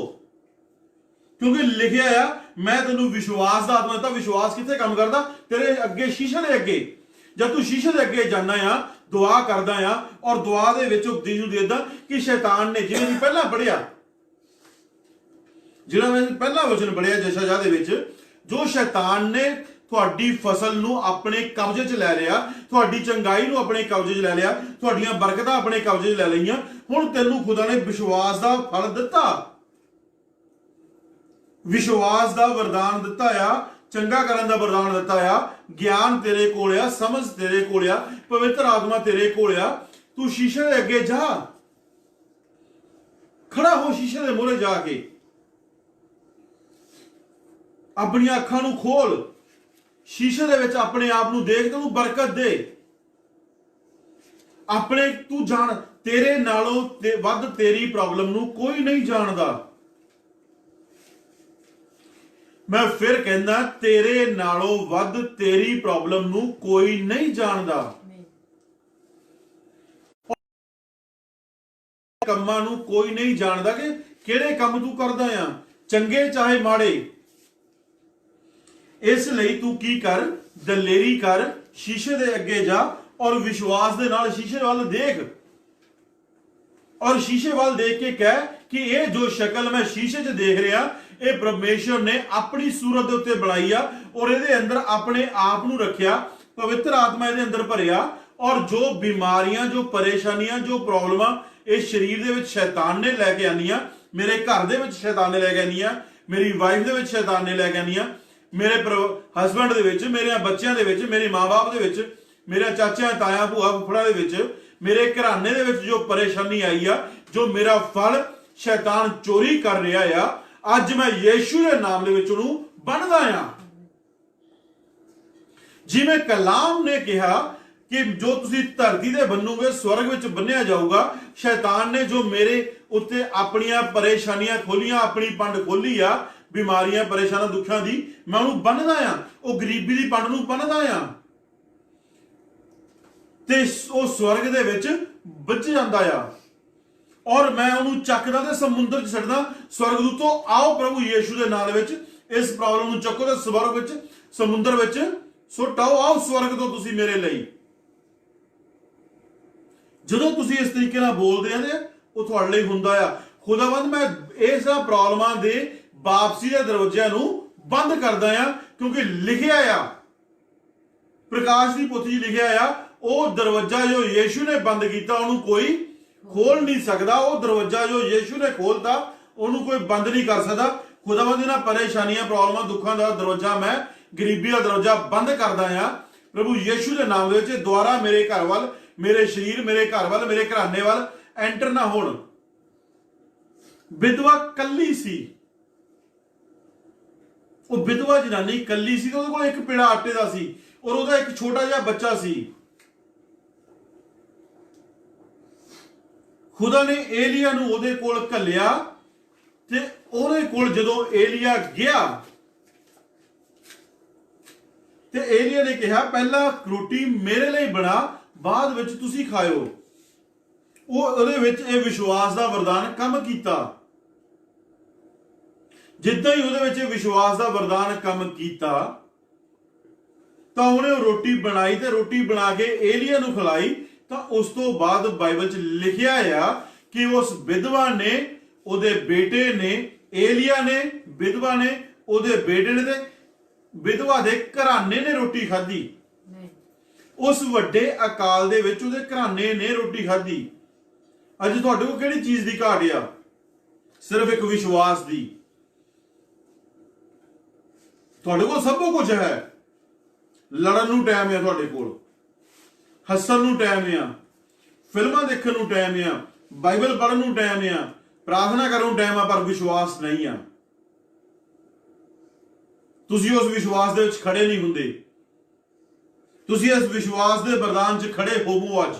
ਕਿਉਂਕਿ ਲਿਖਿਆ ਆ ਮੈਂ ਤੈਨੂੰ ਵਿਸ਼ਵਾਸ ਦਾ ਆਤਮਾ ਦਿੱਤਾ। ਵਿਸ਼ਵਾਸ ਕਿੱਥੇ ਕੰਮ ਕਰਦਾ? ਤੇਰੇ ਅੱਗੇ, ਸ਼ੀਸ਼ੇ ਦੇ ਅੱਗੇ। ਜਦ ਤੂੰ ਸ਼ੀਸ਼ੇ ਦੇ ਅੱਗੇ ਜਾਂਦਾ ਆ, ਦੁਆ ਕਰਦਾ ਆ, ਔਰ ਦੁਆ ਦੇ ਵਿੱਚ ਉਪਦੇਸ਼ ਨੂੰ ਦੇਦਾ ਕਿ ਸ਼ੈਤਾਨ ਨੇ, ਜਿਵੇਂ ਅਸੀਂ ਪਹਿਲਾਂ ਪੜਿਆ, ਜਿਹੜਾ ਮੈਂ ਪਹਿਲਾ ਵਚਨ ਪੜਿਆ ਜਸ਼ਾਯਾਹ ਦੇ ਵਿੱਚ, ਜੋ ਸ਼ੈਤਾਨ ਨੇ ਤੁਹਾਡੀ ਫਸਲ ਨੂੰ ਆਪਣੇ ਕਬਜ਼ੇ 'ਚ ਲੈ ਲਿਆ, ਤੁਹਾਡੀ ਚੰਗਾਈ ਨੂੰ ਆਪਣੇ ਕਬਜ਼ੇ 'ਚ ਲੈ ਲਿਆ, ਤੁਹਾਡੀਆਂ ਬਰਕਤਾਂ ਆਪਣੇ ਕਬਜ਼ੇ 'ਚ ਲੈ ਲਈਆਂ, ਹੁਣ ਤੈਨੂੰ ਖੁਦਾ ਨੇ ਵਿਸ਼ਵਾਸ ਦਾ ਫਲ ਦਿੱਤਾ, ਵਿਸ਼ਵਾਸ ਦਾ ਵਰਦਾਨ ਦਿੱਤਾ ਆ, ਚੰਗਾ ਕਰਨ ਦਾ ਵਰਦਾਨ ਦਿੱਤਾ ਆ। ਗਿਆਨ ਤੇਰੇ ਕੋਲ ਆ, ਸਮਝ ਤੇਰੇ ਕੋਲ ਆ, ਪਵਿੱਤਰ ਆਤਮਾ ਤੇਰੇ ਕੋਲ ਆ। ਤੂੰ ਸ਼ੀਸ਼ੇ ਦੇ ਅੱਗੇ ਜਾ, ਖੜਾ ਹੋ ਸ਼ੀਸ਼ੇ ਦੇ ਮੂਹਰੇ ਜਾ ਕੇ, ਆਪਣੀਆਂ ਅੱਖਾਂ ਨੂੰ ਖੋਲ, ਸ਼ੀਸ਼ੇ ਦੇ ਵਿੱਚ ਆਪਣੇ ਆਪ ਨੂੰ ਦੇਖ, ਤੈਨੂੰ ਬਰਕਤ ਦੇ। ਆਪਣੇ ਤੂੰ ਜਾਣ, ਤੇਰੇ ਨਾਲੋਂ ਵੱਧ ਤੇਰੀ ਪ੍ਰੋਬਲਮ ਨੂੰ ਕੋਈ ਨਹੀਂ ਜਾਣਦਾ। ਮੈਂ ਫਿਰ ਕਹਿੰਦਾ, ਤੇਰੇ ਨਾਲੋਂ ਵੱਧ ਤੇਰੀ ਪ੍ਰੋਬਲਮ ਨੂੰ ਕੋਈ ਨਹੀਂ ਜਾਣਦਾ। ਕੰਮਾਂ ਨੂੰ ਕੋਈ ਨਹੀਂ ਜਾਣਦਾ ਕਿ ਕਿਹੜੇ ਕੰਮ ਤੂੰ ਕਰਦਾ ਆ, ਚੰਗੇ ਚਾਹੇ ਮਾੜੇ। ਇਸ ਲਈ ਤੂੰ ਕੀ ਕਰ? ਦਲੇਰੀ ਕਰ, ਸ਼ੀਸ਼ੇ ਦੇ ਅੱਗੇ ਜਾ ਔਰ ਵਿਸ਼ਵਾਸ ਦੇ ਨਾਲ ਸ਼ੀਸ਼ੇ ਵੱਲ ਦੇਖ, ਔਰ ਸ਼ੀਸ਼ੇ ਵੱਲ ਦੇਖ ਕੇ ਕਹਿ ਕਿ ਇਹ ਜੋ ਸ਼ਕਲ ਮੈਂ ਸ਼ੀਸ਼ੇ 'ਚ ਦੇਖ ਰਿਹਾ, ਇਹ ਪਰਮੇਸ਼ਰ ਨੇ ਆਪਣੀ ਸੂਰਤ ਦੇ ਉੱਤੇ ਬਣਾਈ ਆ, ਔਰ ਇਹਦੇ ਅੰਦਰ ਆਪਣੇ ਆਪ ਨੂੰ ਰੱਖਿਆ, ਪਵਿੱਤਰ ਆਤਮਾ ਇਹਦੇ ਅੰਦਰ ਭਰਿਆ, ਔਰ ਜੋ ਬਿਮਾਰੀਆਂ, ਜੋ ਪਰੇਸ਼ਾਨੀਆਂ, ਜੋ ਪ੍ਰੋਬਲਮਾਂ ਇਹ ਸਰੀਰ ਦੇ ਵਿੱਚ ਸ਼ੈਤਾਨ ਨੇ ਲੈ ਕੇ ਆਨੀਆਂ, ਮੇਰੇ ਘਰ ਦੇ ਵਿੱਚ ਸ਼ੈਤਾਨ ਨੇ ਲੈ ਕੇ ਆਨੀਆਂ, ਮੇਰੀ ਵਾਈਫ ਦੇ ਵਿੱਚ ਸ਼ੈਤਾਨ ਨੇ ਲੈ ਕੇ ਆਨੀਆਂ, ਮੇਰੇ ਹਸਬੈਂਡ ਦੇ ਵਿੱਚ, ਮੇਰੇ ਬੱਚਿਆਂ ਦੇ ਵਿੱਚ, ਮੇਰੇ ਮਾਂ-ਬਾਪ ਦੇ ਵਿੱਚ, ਮੇਰੇ ਚਾਚਿਆਂ, ਤਾਇਆ, ਭੂਆ, ਫੁੱਫੜਾਂ ਦੇ ਵਿੱਚ, ਮੇਰੇ ਘਰਾਣੇ ਦੇ ਵਿੱਚ ਜੋ ਪਰੇਸ਼ਾਨੀ ਆਈ ਆ, ਜੋ ਮੇਰਾ ਫਲ ਸ਼ੈਤਾਨ ਚੋਰੀ ਕਰ ਰਿਹਾ ਆ, ਅੱਜ ਮੈਂ ਯੀਸ਼ੂ ਦੇ ਨਾਮ ਦੇ ਵਿੱਚ ਉਹਨੂੰ ਬੰਨ੍ਹਦਾ ਆ। ਜਿਵੇਂ ਕਲਾਮ ਨੇ ਕਿਹਾ ਕਿ ਜੋ ਤੁਸੀਂ ਧਰਤੀ ਤੇ ਬੰਨੋਗੇ ਸਵਰਗ ਵਿੱਚ ਬੰਨਿਆ ਜਾਊਗਾ। ਸ਼ੈਤਾਨ ਨੇ ਜੋ ਮੇਰੇ ਉੱਤੇ ਆਪਣੀਆਂ ਪਰੇਸ਼ਾਨੀਆਂ ਖੋਲੀਆਂ, ਆਪਣੀ ਪੰਡ ਖੋਲੀ ਆ, ਬਿਮਾਰੀਆਂ, ਪਰੇਸ਼ਾਨਾਂ, ਦੁੱਖਾਂ ਦੀ, ਮੈਂ ਉਹਨੂੰ ਬੰਨ੍ਹਦਾ ਆ। ਉਹ ਗਰੀਬੀ ਦੀ ਪੰਡ ਨੂੰ ਬੰਨ੍ਹਦਾ ਆ ਤੇ ਉਹ ਸਵਰਗ ਦੇ ਵਿੱਚ ਵੱਜ ਜਾਂਦਾ ਆ, ਔਰ ਮੈਂ ਉਹਨੂੰ ਚੱਕਦਾ ਤੇ ਸਮੁੰਦਰ 'ਚ ਛੱਡਦਾ। ਸਵਰਗਦੂਤੋ ਆਓ ਪ੍ਰਭੂ ਯੀਸ਼ੂ ਦੇ ਨਾਮ ਵਿੱਚ ਇਸ ਪ੍ਰੋਬਲਮ ਨੂੰ ਚੱਕੋ ਤੇ ਸਵਰਗ ਵਿੱਚ, ਸਮੁੰਦਰ ਵਿੱਚ ਸੁੱਟ ਆਓ। ਆਓ ਸਵਰਗ ਤੋਂ ਤੁਸੀਂ ਮੇਰੇ ਲਈ। ਜਦੋਂ ਤੁਸੀਂ ਇਸ ਤਰੀਕੇ ਨਾਲ ਬੋਲਦੇ ਆ ਤੇ ਉਹ ਤੁਹਾਡੇ ਲਈ ਹੁੰਦਾ ਆ। ਖੁਦਾਵੰਦ, ਮੈਂ ਇਸ ਪ੍ਰੋਬਲਮਾਂ ਦੇ ਵਾਪਸੀ ਦੇ ਦਰਵਾਜ਼ਿਆਂ ਨੂੰ ਬੰਦ ਕਰਦਾ ਆ, ਕਿਉਂਕਿ ਲਿਖਿਆ ਆ, ਪ੍ਰਕਾਸ਼ ਦੀ ਪੋਥੀ 'ਚ ਲਿਖਿਆ ਆ, ਉਹ ਦਰਵਾਜ਼ਾ ਜੋ ਯੀਸ਼ੂ ਨੇ ਬੰਦ ਕੀਤਾ ਉਹਨੂੰ ਕੋਈ ਖੋਲ ਨਹੀਂ ਸਕਦਾ। ਉਹ ਦਰਵਾਜ਼ਾ ਜੋ ਯੀਸ਼ੂ ਨੇ ਖੋਲਤਾ ਉਹਨੂੰ ਕੋਈ ਬੰਦ ਨਹੀਂ ਕਰ ਸਕਦਾ। ਖੁਦਾਵੰਦ, ਇਹਨਾਂ ਪਰੇਸ਼ਾਨੀਆਂ, ਪ੍ਰੋਬਲਮਾਂ, ਦੁੱਖਾਂ ਦਾ ਦਰਵਾਜ਼ਾ, ਮੈਂ ਗਰੀਬੀ ਦਾ ਦਰਵਾਜ਼ਾ ਬੰਦ ਕਰਦਾ ਆ ਪ੍ਰਭੂ ਯੀਸ਼ੂ ਦੇ ਨਾਮ ਦੇ ਵਿੱਚ। ਦੁਆਰਾ ਮੇਰੇ ਘਰ ਵੱਲ, ਮੇਰੇ ਸਰੀਰ, ਮੇਰੇ ਘਰ ਵੱਲ, ਮੇਰੇ ਘਰਾਣੇ ਵੱਲ ਐਂਟਰ ਨਾ ਹੋਣ। ਵਿਧਵਾ ਕੱਲੀ ਸੀ, ਉਹ ਵਿਧਵਾ ਜਨਾਨੀ ਕੱਲੀ ਸੀ, ਉਹਦੇ ਕੋਲ ਇੱਕ ਪੇੜਾ ਆਟੇ ਦਾ ਸੀ, ਔਰ ਉਹਦਾ ਇੱਕ ਛੋਟਾ ਜਿਹਾ ਬੱਚਾ ਸੀ। ਖੁਦਾ ਨੇ ਏਲੀਆ ਨੂੰ ਉਹਦੇ ਕੋਲ ਘੱਲਿਆ ਤੇ ਉਹਦੇ ਕੋਲ ਜਦੋਂ ਏਲੀਆ ਗਿਆ ਤੇ ਏਲੀਆ ਨੇ ਕਿਹਾ, ਪਹਿਲਾਂ ਰੋਟੀ ਮੇਰੇ ਲਈ ਬਣਾ, ਬਾਅਦ ਵਿੱਚ ਤੁਸੀਂ ਖਾਇਓ। ਉਹਦੇ ਵਿੱਚ ਇਹ ਵਿਸ਼ਵਾਸ ਦਾ ਵਰਦਾਨ ਕੰਮ ਕੀਤਾ। ਜਿੱਦਾਂ ਹੀ ਉਹਦੇ ਵਿੱਚ ਇਹ ਵਿਸ਼ਵਾਸ ਦਾ ਵਰਦਾਨ ਕੰਮ ਕੀਤਾ ਤਾਂ ਉਹਨੇ ਉਹ ਰੋਟੀ ਬਣਾਈ ਤੇ ਰੋਟੀ ਬਣਾ ਕੇ ਏਲੀਆ ਨੂੰ ਖਿਲਾਈ। ਤਾਂ ਉਸ ਤੋਂ ਬਾਅਦ ਬਾਈਬਲ 'ਚ ਲਿਖਿਆ ਆ ਕਿ ਉਸ ਵਿਧਵਾ ਨੇ, ਉਹਦੇ ਬੇਟੇ ਨੇ, ਏਲੀਆ ਨੇ, ਵਿਧਵਾ ਨੇ, ਉਹਦੇ ਬੇਟੇ ਨੇ ਤੇ ਵਿਧਵਾ ਦੇ ਘਰਾਣੇ ਨੇ ਰੋਟੀ ਖਾਧੀ। ਉਸ ਵੱਡੇ ਅਕਾਲ ਦੇ ਵਿੱਚ ਉਹਦੇ ਘਰਾਣੇ ਨੇ ਰੋਟੀ ਖਾਧੀ। ਅੱਜ ਤੁਹਾਡੇ ਕੋਲ ਕਿਹੜੀ ਚੀਜ਼ ਦੀ ਘਾਟ ਆ? ਸਿਰਫ ਇੱਕ ਵਿਸ਼ਵਾਸ ਦੀ। ਤੁਹਾਡੇ ਕੋਲ ਸਭ ਕੁਝ ਹੈ। ਲੜਨ ਨੂੰ ਟਾਈਮ ਆ ਤੁਹਾਡੇ ਕੋਲ, ਹੱਸਣ ਨੂੰ ਟਾਈਮ ਆ, ਫਿਲਮਾਂ ਦੇਖਣ ਨੂੰ ਟਾਈਮ ਆ, ਬਾਈਬਲ ਪੜ੍ਹਨ ਨੂੰ ਟਾਈਮ ਆ, ਪ੍ਰਾਰਥਨਾ ਕਰਨ ਨੂੰ ਟਾਈਮ ਆ, ਪਰ ਵਿਸ਼ਵਾਸ ਨਹੀਂ ਆ। ਤੁਸੀਂ ਉਸ ਵਿਸ਼ਵਾਸ ਦੇ ਵਿੱਚ ਖੜੇ ਨਹੀਂ ਹੁੰਦੇ। ਤੁਸੀਂ ਇਸ ਵਿਸ਼ਵਾਸ ਦੇ ਵਰਦਾਨ 'ਚ ਖੜੇ ਹੋਵੋ। ਅੱਜ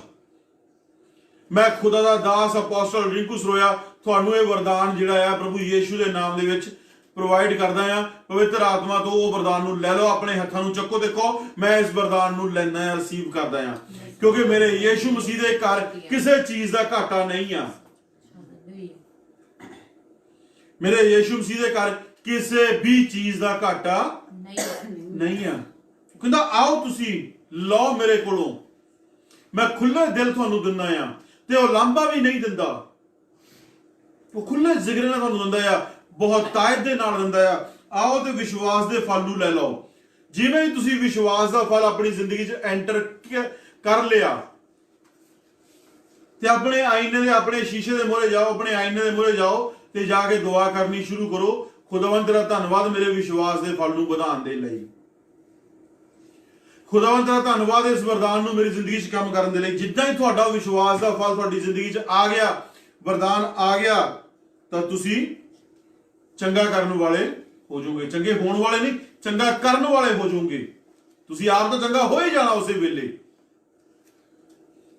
ਮੈਂ ਖੁਦਾ ਦਾ ਦਾਸ ਅਪੋਸਟਲ ਰਿੰਕੂ ਸਰੋਇਆ ਤੁਹਾਨੂੰ ਇਹ ਵਰਦਾਨ ਜਿਹੜਾ ਆ ਪ੍ਰਭੂ ਯੀਸ਼ੂ ਦੇ ਨਾਮ ਦੇ ਵਿੱਚ ਪ੍ਰੋਵਾਈਡ ਕਰਦਾ ਆ। ਪਵਿੱਤਰ ਆਤਮਾ ਤੋਂ ਉਹ ਵਰਦਾਨ ਨੂੰ ਲੈ ਲਓ, ਆਪਣੇ ਹੱਥਾਂ ਨੂੰ ਚੱਕੋ ਤੇ ਕਹੋ ਮੈਂ ਇਸ ਵਰਦਾਨ ਨੂੰ ਲੈਣਾ, ਰਿਸੀਵ ਕਰਦਾ ਆ, ਕਿਉਂਕਿ ਮੇਰੇ ਯੀਸ਼ੂ ਮਸੀਹ ਦੇ ਘਰ ਕਿਸੇ ਚੀਜ਼ ਦਾ ਘਾਟਾ ਨਹੀਂ ਆ। ਮੇਰੇ ਯੀਸ਼ੂ ਮਸੀਹ ਦੇ ਘਰ ਕਿਸੇ ਵੀ ਚੀਜ਼ ਦਾ ਘਾਟਾ ਨਹੀਂ ਆ। ਕਹਿੰਦਾ ਆਓ ਤੁਸੀਂ ਲਓ ਮੇਰੇ ਕੋਲੋਂ, ਮੈਂ ਖੁੱਲੇ ਦਿਲ ਤੁਹਾਨੂੰ ਦਿੰਦਾ ਆ। ਤੇ ਉਹ ਲਾਂਭਾ ਵੀ ਨਹੀਂ ਦਿੰਦਾ, ਉਹ ਖੁੱਲੇ ਜਿਗਰੇ ਨਾਲ ਤੁਹਾਨੂੰ ਦਿੰਦਾ ਆ, ਬਹੁਤ ਤਾਕਤ ਦੇ ਨਾਲ ਦਿੰਦਾ ਆ। ਆਓ ਤੇ ਵਿਸ਼ਵਾਸ ਦੇ ਫਲ ਨੂੰ ਲੈ ਲਓ। ਜਿਵੇਂ ਹੀ ਤੁਸੀਂ ਵਿਸ਼ਵਾਸ ਦਾ ਫਲ ਆਪਣੀ ਜ਼ਿੰਦਗੀ 'ਚ ਐਂਟਰ ਕਰ ਲਿਆ ਤੇ ਆਪਣੇ ਆਈਨੇ ਦੇ, ਆਪਣੇ ਸ਼ੀਸ਼ੇ ਦੇ ਮੂਹਰੇ ਜਾਓ, ਆਪਣੇ ਆਈਨੇ ਦੇ ਮੂਹਰੇ ਜਾਓ ਤੇ ਜਾ ਕੇ ਦੁਆ ਕਰਨੀ ਸ਼ੁਰੂ ਕਰੋ, ਖੁਦਾਵੰਦ ਤੇਰਾ ਧੰਨਵਾਦ ਮੇਰੇ ਵਿਸ਼ਵਾਸ ਦੇ ਫਲ ਨੂੰ ਵਧਾਉਣ ਦੇ ਲਈ। ਖੁਦਾਵੰਦ ਤੇਰਾ ਧੰਨਵਾਦ ਇਸ ਵਰਦਾਨ ਨੂੰ ਮੇਰੀ ਜ਼ਿੰਦਗੀ 'ਚ ਕੰਮ ਕਰਨ ਦੇ ਲਈ। ਜਿੱਦਾਂ ਹੀ ਤੁਹਾਡਾ ਵਿਸ਼ਵਾਸ ਦਾ ਫਲ ਤੁਹਾਡੀ ਜ਼ਿੰਦਗੀ 'ਚ ਆ ਗਿਆ, ਵਰਦਾਨ ਆ ਗਿਆ, ਤਾਂ ਤੁਸੀਂ ਚੰਗਾ ਕਰਨ ਵਾਲੇ ਹੋ ਜਾਓਗੇ। ਚੰਗੇ ਹੋਣ ਵਾਲੇ ਨਹੀਂ, ਚੰਗਾ ਕਰਨ ਵਾਲੇ ਹੋ ਜਾਓਗੇ। ਤੁਸੀਂ ਆਪ ਤਾਂ ਚੰਗਾ ਹੋ ਹੀ ਜਾਣਾ ਉਸੇ ਵੇਲੇ,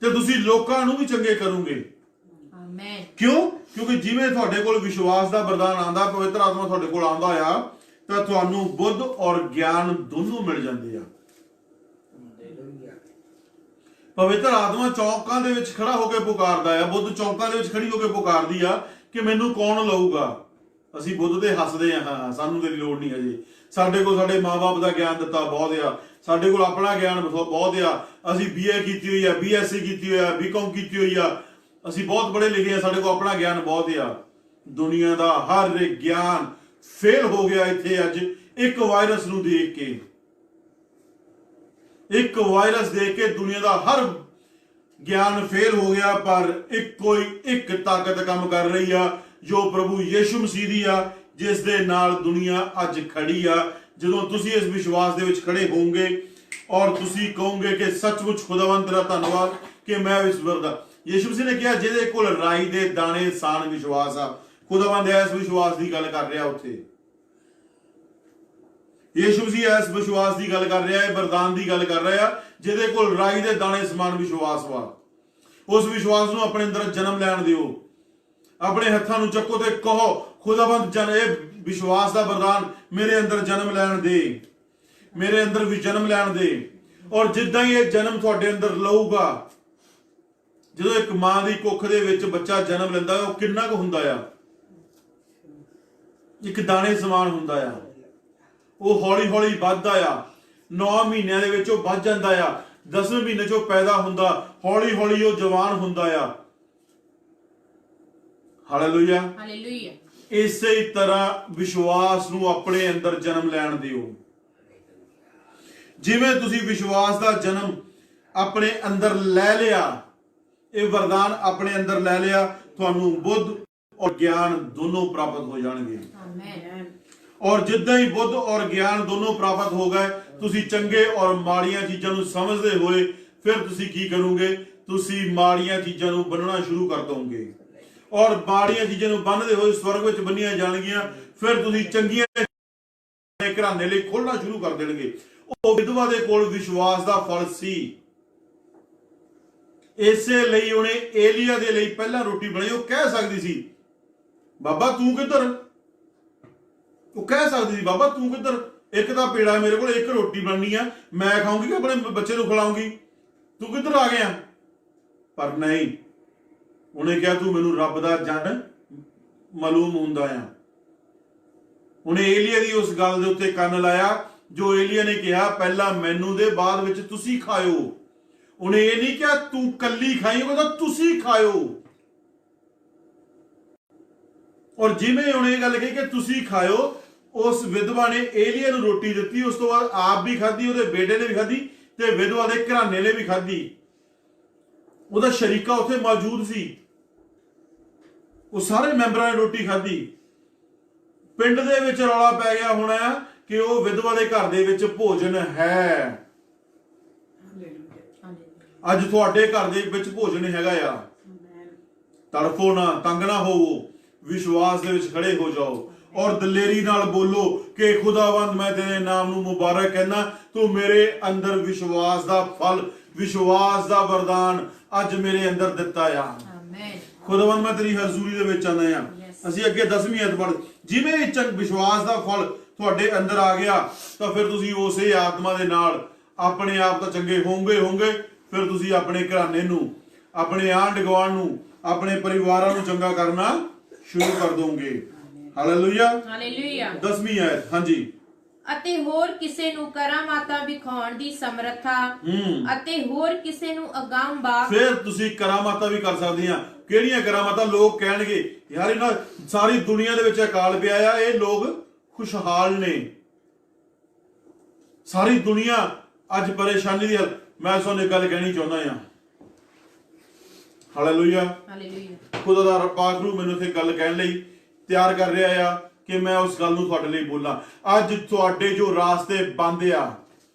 ਤੇ ਤੁਸੀਂ ਲੋਕਾਂ ਨੂੰ ਵੀ ਚੰਗੇ ਕਰੋਗੇ। ਆਮੇਨ। ਕਿਉਂ? ਕਿਉਂਕਿ ਜਿਵੇਂ ਤੁਹਾਡੇ ਕੋਲ ਵਿਸ਼ਵਾਸ ਦਾ ਵਰਦਾਨ ਆਂਦਾ, ਪਵਿੱਤਰ ਆਤਮਾ ਤੁਹਾਡੇ ਕੋਲ ਆਂਦਾ ਆ, ਤਾਂ ਤੁਹਾਨੂੰ ਬੁੱਧ ਔਰ ਗਿਆਨ ਦੋਨੋਂ ਮਿਲ ਜਾਂਦੇ ਆ। ਪਵਿੱਤਰ ਆਤਮਾ ਚੌਕਾਂ ਦੇ ਵਿੱਚ ਖੜਾ ਹੋ ਕੇ ਪੁਕਾਰਦਾ ਆ, ਬੁੱਧ ਚੌਕਾਂ ਦੇ ਵਿੱਚ ਖੜੀ ਹੋ ਕੇ ਪੁਕਾਰਦੀ ਆ ਕਿ ਮੈਨੂੰ ਕੌਣ ਲਊਗਾ। ਅਸੀਂ ਬੁੱਧ ਦੇ ਹੱਸਦੇ ਆ, ਹਾਂ ਸਾਨੂੰ ਤੇਰੀ ਲੋੜ ਨਹੀਂ ਹਜੇ, ਸਾਡੇ ਕੋਲ ਸਾਡੇ ਮਾਂ-ਬਾਪ ਦਾ ਗਿਆਨ ਦਿੱਤਾ ਬਹੁਤ ਆ, ਸਾਡੇ ਕੋਲ ਆਪਣਾ ਗਿਆਨ ਬਹੁਤ ਆ, ਅਸੀਂ BA ਕੀਤੀ ਹੋਈ ਆ, BSc ਕੀਤੀ ਹੋਈ ਆ, BCom ਕੀਤੀ ਹੋਈ ਆ, ਅਸੀਂ ਬਹੁਤ ਪੜ੍ਹੇ ਲਿਖੇ ਆ, ਸਾਡੇ ਕੋਲ ਆਪਣਾ ਗਿਆਨ ਬਹੁਤ ਆ। ਦੁਨੀਆ ਦਾ ਹਰ ਇੱਕ ਗਿਆਨ ਫੇਲ ਹੋ ਗਿਆ ਇੱਥੇ ਅੱਜ ਇੱਕ ਵਾਇਰਸ ਨੂੰ ਦੇਖ ਕੇ। ਇੱਕ ਵਾਇਰਸ ਦੇਖ ਕੇ ਦੁਨੀਆ ਦਾ ਹਰ ਗਿਆਨ ਫੇਲ ਹੋ ਗਿਆ, ਪਰ ਇੱਕ ਤਾਕਤ ਕੰਮ ਕਰ ਰਹੀ ਆ, ਜੋ ਪ੍ਰਭੂ ਯੀਸ਼ੂ ਮਸੀਹ ਦੀ ਆ, ਜਿਸ ਦੇ ਨਾਲ ਦੁਨੀਆ ਅੱਜ ਖੜੀ ਆ। ਜਦੋਂ ਤੁਸੀਂ ਇਸ ਵਿਸ਼ਵਾਸ ਦੇ ਵਿੱਚ ਖੜੇ ਹੋਵੋਗੇ ਔਰ ਤੁਸੀਂ ਕਹੋਗੇ ਕਿ ਸੱਚਮੁੱਚ ਖੁਦਾਵੰਦ ਤੇਰਾ ਧੰਨਵਾਦ ਕਿ ਮੈਂ ਇਸ ਵਰਦਾ, ਯੀਸ਼ੂ ਮਸੀਹ ਨੇ ਕਿਹਾ ਜਿਹਦੇ ਕੋਲ ਰਾਈ ਦੇ ਦਾਣੇ ਸਾਨ ਵਿਸ਼ਵਾਸ ਆ, ਖੁਦਾਵੰਦ ਇਸ ਵਿਸ਼ਵਾਸ ਦੀ ਗੱਲ ਕਰ ਰਿਹਾ ਉੱਥੇ। ਯੀਸ਼ੂ ਮਸੀਹ ਇਸ ਵਿਸ਼ਵਾਸ ਦੀ ਗੱਲ ਕਰ ਰਿਹਾ ਹੈ, ਵਰਦਾਨ ਦੀ ਗੱਲ ਕਰ ਰਿਹਾ, ਜਿਹਦੇ ਕੋਲ ਰਾਈ ਦੇ ਦਾਣੇ ਸਮਾਨ ਵਿਸ਼ਵਾਸ ਵਾ। ਉਸ ਵਿਸ਼ਵਾਸ ਨੂੰ ਆਪਣੇ ਅੰਦਰ ਜਨਮ ਲੈਣ ਦਿਓ। ਆਪਣੇ ਹੱਥਾਂ ਨੂੰ ਚੱਕੋ ਤੇ ਕਹੋ ਖੁਦਾਵੰਦ ਇਹ ਵਿਸ਼ਵਾਸ ਦਾ ਵਰਦਾਨ ਮੇਰੇ ਅੰਦਰ ਜਨਮ ਲੈਣ ਦੇ, ਮੇਰੇ ਅੰਦਰ ਵੀ ਜਨਮ ਲੈਣ ਦੇ। ਔਰ ਜਿੱਦਾਂ ਹੀ ਇਹ ਜਨਮ ਤੁਹਾਡੇ ਅੰਦਰ ਲਊਗਾ, ਜਦੋਂ ਇੱਕ ਮਾਂ ਦੀ ਕੁੱਖ ਦੇ ਵਿੱਚ ਬੱਚਾ ਜਨਮ ਲੈਂਦਾ, ਉਹ ਕਿੰਨਾ ਕੁ ਹੁੰਦਾ ਆ? ਇੱਕ ਦਾਣੇ ਸਮਾਨ ਹੁੰਦਾ ਆ। ਉਹ ਹੌਲੀ ਹੌਲੀ ਵੱਧਦਾ ਆ, 9 ਮਹੀਨਿਆਂ ਦੇ ਵਿੱਚ ਉਹ ਵੱਧ ਜਾਂਦਾ ਆ, 10ਵੇਂ ਮਹੀਨੇ 'ਚ ਉਹ ਪੈਦਾ ਹੁੰਦਾ, ਹੌਲੀ ਹੌਲੀ ਉਹ ਜਵਾਨ ਹੁੰਦਾ ਆ। Hallelujah, hallelujah. ਇਸੇ ਤਰ੍ਹਾਂ ਵਿਸ਼ਵਾਸ ਨੂੰ ਆਪਣੇ ਅੰਦਰ ਜਨਮ ਲੈਣ ਦਿਓ। ਜਿਵੇਂ ਤੁਸੀਂ ਵਿਸ਼ਵਾਸ ਦਾ ਜਨਮ ਆਪਣੇ ਅੰਦਰ ਲੈ ਲਿਆ, ਇਹ ਵਰਦਾਨ ਆਪਣੇ ਅੰਦਰ ਲੈ ਲਿਆ, ਤੁਹਾਨੂੰ ਬੁੱਧ ਔਰ ਗਿਆਨ ਦੋਨੋਂ ਪ੍ਰਾਪਤ ਹੋ ਜਾਣਗੇ। ਆਮੇਨ। ਔਰ ਜਿੱਦਾਂ ਹੀ ਬੁੱਧ ਔਰ ਗਿਆਨ ਦੋਨੋਂ ਪ੍ਰਾਪਤ ਹੋ ਗਏ, ਤੁਸੀਂ ਚੰਗੇ ਔਰ ਮਾੜੀਆਂ ਚੀਜ਼ਾਂ ਨੂੰ ਸਮਝਦੇ ਹੋਏ ਫਿਰ ਤੁਸੀਂ ਕੀ ਕਰੋਗੇ? ਤੁਸੀਂ ਮਾੜੀਆਂ ਚੀਜ਼ਾਂ ਨੂੰ ਬੰਨਣਾ ਸ਼ੁਰੂ ਕਰ ਦੋਗੇ, ਔਰ ਮਾੜੀਆਂ ਚੀਜ਼ਾਂ ਨੂੰ ਬੰਨਦੇ ਹੋਏ ਸਵਰਗ ਵਿੱਚ ਬੰਨੀਆਂ ਜਾਣਗੀਆਂ। ਫਿਰ ਤੁਸੀਂ ਚੰਗੀਆਂ ਘਰਾਣੇ ਲਈ ਖੋਲਣਾ ਸ਼ੁਰੂ ਕਰ ਦੇਣਗੇ। ਉਹ ਵਿਧਵਾ ਦੇ ਕੋਲ ਵਿਸ਼ਵਾਸ ਦਾ ਫਲ ਸੀ, ਇਸੇ ਲਈ ਉਹਨੇ ਏਲੀਆ ਦੇ ਲਈ ਪਹਿਲਾਂ ਰੋਟੀ ਬਣਾਈ। ਉਹ ਕਹਿ ਸਕਦੀ ਸੀ ਬਾਬਾ ਤੂੰ ਕਿੱਧਰ, ਉਹ ਕਹਿ ਸਕਦੀ ਸੀ ਬਾਬਾ ਤੂੰ ਕਿੱਧਰ, ਇੱਕ ਤਾਂ ਪੇੜਾ ਮੇਰੇ ਕੋਲ, ਇੱਕ ਰੋਟੀ ਬਣਨੀ ਆ, ਮੈਂ ਖਾਊਂਗੀ ਕਿ ਆਪਣੇ ਬੱਚੇ ਨੂੰ ਖਿਲਾਉਂਗੀ, ਤੂੰ ਕਿੱਧਰ ਆ ਗਿਆ? ਪਰ ਨਹੀਂ, ਉਹਨੇ ਕਿਹਾ ਤੂੰ ਮੈਨੂੰ ਰੱਬ ਦਾ ਜਨ ਮਾਲੂਮ ਹੁੰਦਾ ਆ। ਉਹਨੇ ਏਲੀਆ ਦੀ ਉਸ ਗੱਲ ਦੇ ਉੱਤੇ ਕੰਨ ਲਾਇਆ ਜੋ ਏਲੀਆ ਨੇ ਕਿਹਾ ਪਹਿਲਾਂ ਮੈਨੂੰ ਦੇ ਬਾਅਦ ਵਿੱਚ ਤੁਸੀਂ ਖਾਇਓ। ਉਹਨੇ ਇਹ ਨਹੀਂ ਕਿਹਾ ਤੂੰ ਕੱਲੀ ਖਾਈ, ਉਹਦਾ ਤੁਸੀਂ ਖਾਇਓ। ਔਰ ਜਿਵੇਂ ਉਹਨੇ ਇਹ ਗੱਲ ਕਹੀ ਕਿ ਤੁਸੀਂ ਖਾਇਓ, ਉਸ ਵਿਧਵਾ ਨੇ ਏਲੀਆ ਨੂੰ ਰੋਟੀ ਦਿੱਤੀ। ਉਸ ਤੋਂ ਬਾਅਦ ਆਪ ਵੀ ਖਾਧੀ, ਉਹਦੇ ਬੇਟੇ ਨੇ ਵੀ ਖਾਧੀ ਤੇ ਵਿਧਵਾ ਦੇ ਘਰਾਣੇ ਨੇ ਵੀ ਖਾਧੀ। ਉਹਦਾ ਸ਼ਰੀਕਾ ਉੱਥੇ ਮੌਜੂਦ ਸੀ, ਉਹ ਸਾਰੇ ਮੈਂਬਰਾਂ ਨੇ ਰੋਟੀ ਖਾਧੀ। ਪਿੰਡ ਦੇ ਵਿੱਚ ਰੌਲਾ ਪੈ ਗਿਆ ਹੋਣਾ ਕਿ ਉਹ ਵਿਧਵਾ ਦੇ ਘਰ ਦੇ ਵਿੱਚ ਭੋਜਨ ਹੈ। ਅੱਜ ਤੁਹਾਡੇ ਘਰ ਦੇ ਵਿੱਚ ਭੋਜਨ ਹੈਗਾ ਆ। ਤੜਫੋ ਨਾ, ਤੰਗ ਨਾ ਹੋਵੋ, ਵਿਸ਼ਵਾਸ ਦੇ ਵਿੱਚ ਖੜੇ ਹੋ ਜਾਓ ਔਰ ਦਲੇਰੀ ਨਾਲ ਬੋਲੋ ਕਿ ਖੁਦਾਵੰਦ ਮੈਂ ਤੇਰੇ ਨਾਮ ਨੂੰ ਮੁਬਾਰਕ ਕਹਿੰਦਾ, ਤੂੰ ਮੇਰੇ ਅੰਦਰ ਵਿਸ਼ਵਾਸ ਦਾ ਫਲ, ਵਿਸ਼ਵਾਸ ਦਾ ਵਰਦਾਨ ਅੱਜ ਮੇਰੇ ਅੰਦਰ ਦਿੱਤਾ ਆ। ਆਮੀਨ। ਖੁਦਾਵੰਦ ਮੈਂ ਤੇਰੀ ਹਜ਼ੂਰੀ ਦੇ ਵਿੱਚ ਆਉਂਦਾ ਆ। ਅਸੀਂ ਅੱਗੇ 10ਵੀਂ ਅਧ ਪੜ੍ਹ, ਜਿਵੇਂ ਵਿਸ਼ਵਾਸ ਦਾ ਫਲ ਤੁਹਾਡੇ ਅੰਦਰ ਆ ਗਿਆ ਤਾਂ ਫਿਰ ਤੁਸੀਂ ਉਸੇ ਆਤਮਾ ਦੇ ਨਾਲ ਆਪਣੇ ਆਪ ਤਾਂ ਚੰਗੇ ਹੋਵੋਗੇ, ਫਿਰ ਤੁਸੀਂ ਆਪਣੇ ਘਰਾਣੇ ਨੂੰ, ਆਪਣੇ ਆਂਢ ਗੁਆਂਢ ਨੂੰ, ਆਪਣੇ ਪਰਿਵਾਰਾਂ ਨੂੰ ਚੰਗਾ ਕਰਨਾ ਸ਼ੁਰੂ ਕਰ ਦੋਗੇ। Hallelujah, hallelujah. 10ਵੀਂ ਆਇਤ, ਹਾਂਜੀ। ਅਤੇ ਹੋਰ ਕਿਸੇ ਨੂੰ ਕਰਾਮਾਤਾਂ ਵਿਖਾਉਣ ਦੀ ਸਮਰੱਥਾ ਅਤੇ ਹੋਰ ਕਿਸੇ ਨੂੰ ਅਗੰਮ ਬਾਤ। ਫਿਰ ਤੁਸੀਂ ਕਰਾਮਾਤਾਂ ਵੀ ਕਰ ਸਕਦੇ ਆ। ਕਿਹੜੀਆਂ ਕਰਾਮਾਤਾਂ? ਲੋਕ ਕਹਿਣਗੇ ਯਾਰ ਇਹਨਾਂ ਸਾਰੀ ਦੁਨੀਆ ਦੇ ਵਿੱਚ ਅਕਾਲ ਪਿਆ ਆ, ਇਹ ਲੋਕ ਖੁਸ਼ਹਾਲ ਨੇ, ਸਾਰੀ ਦੁਨੀਆ ਅੱਜ ਪਰੇਸ਼ਾਨੀ ਦੀ। ਮੈਂ ਤੁਹਾਨੂੰ ਇੱਕ ਗੱਲ ਕਹਿਣੀ ਚਾਹੁੰਦਾ ਆ। Hallelujah, hallelujah. ਖੁਦਾ ਦਾ ਪਾਕ ਰੂਹ ਮੈਨੂੰ ਇੱਥੇ ਗੱਲ ਕਹਿਣ ਲਈ ਤਿਆਰ ਕਰ ਰਿਹਾ ਆ ਕਿ ਮੈਂ ਉਸ ਗੱਲ ਨੂੰ ਤੁਹਾਡੇ ਲਈ ਬੋਲਾਂ। ਅੱਜ ਤੁਹਾਡੇ ਜੋ ਰਾਸਤੇ ਬੰਦ ਆ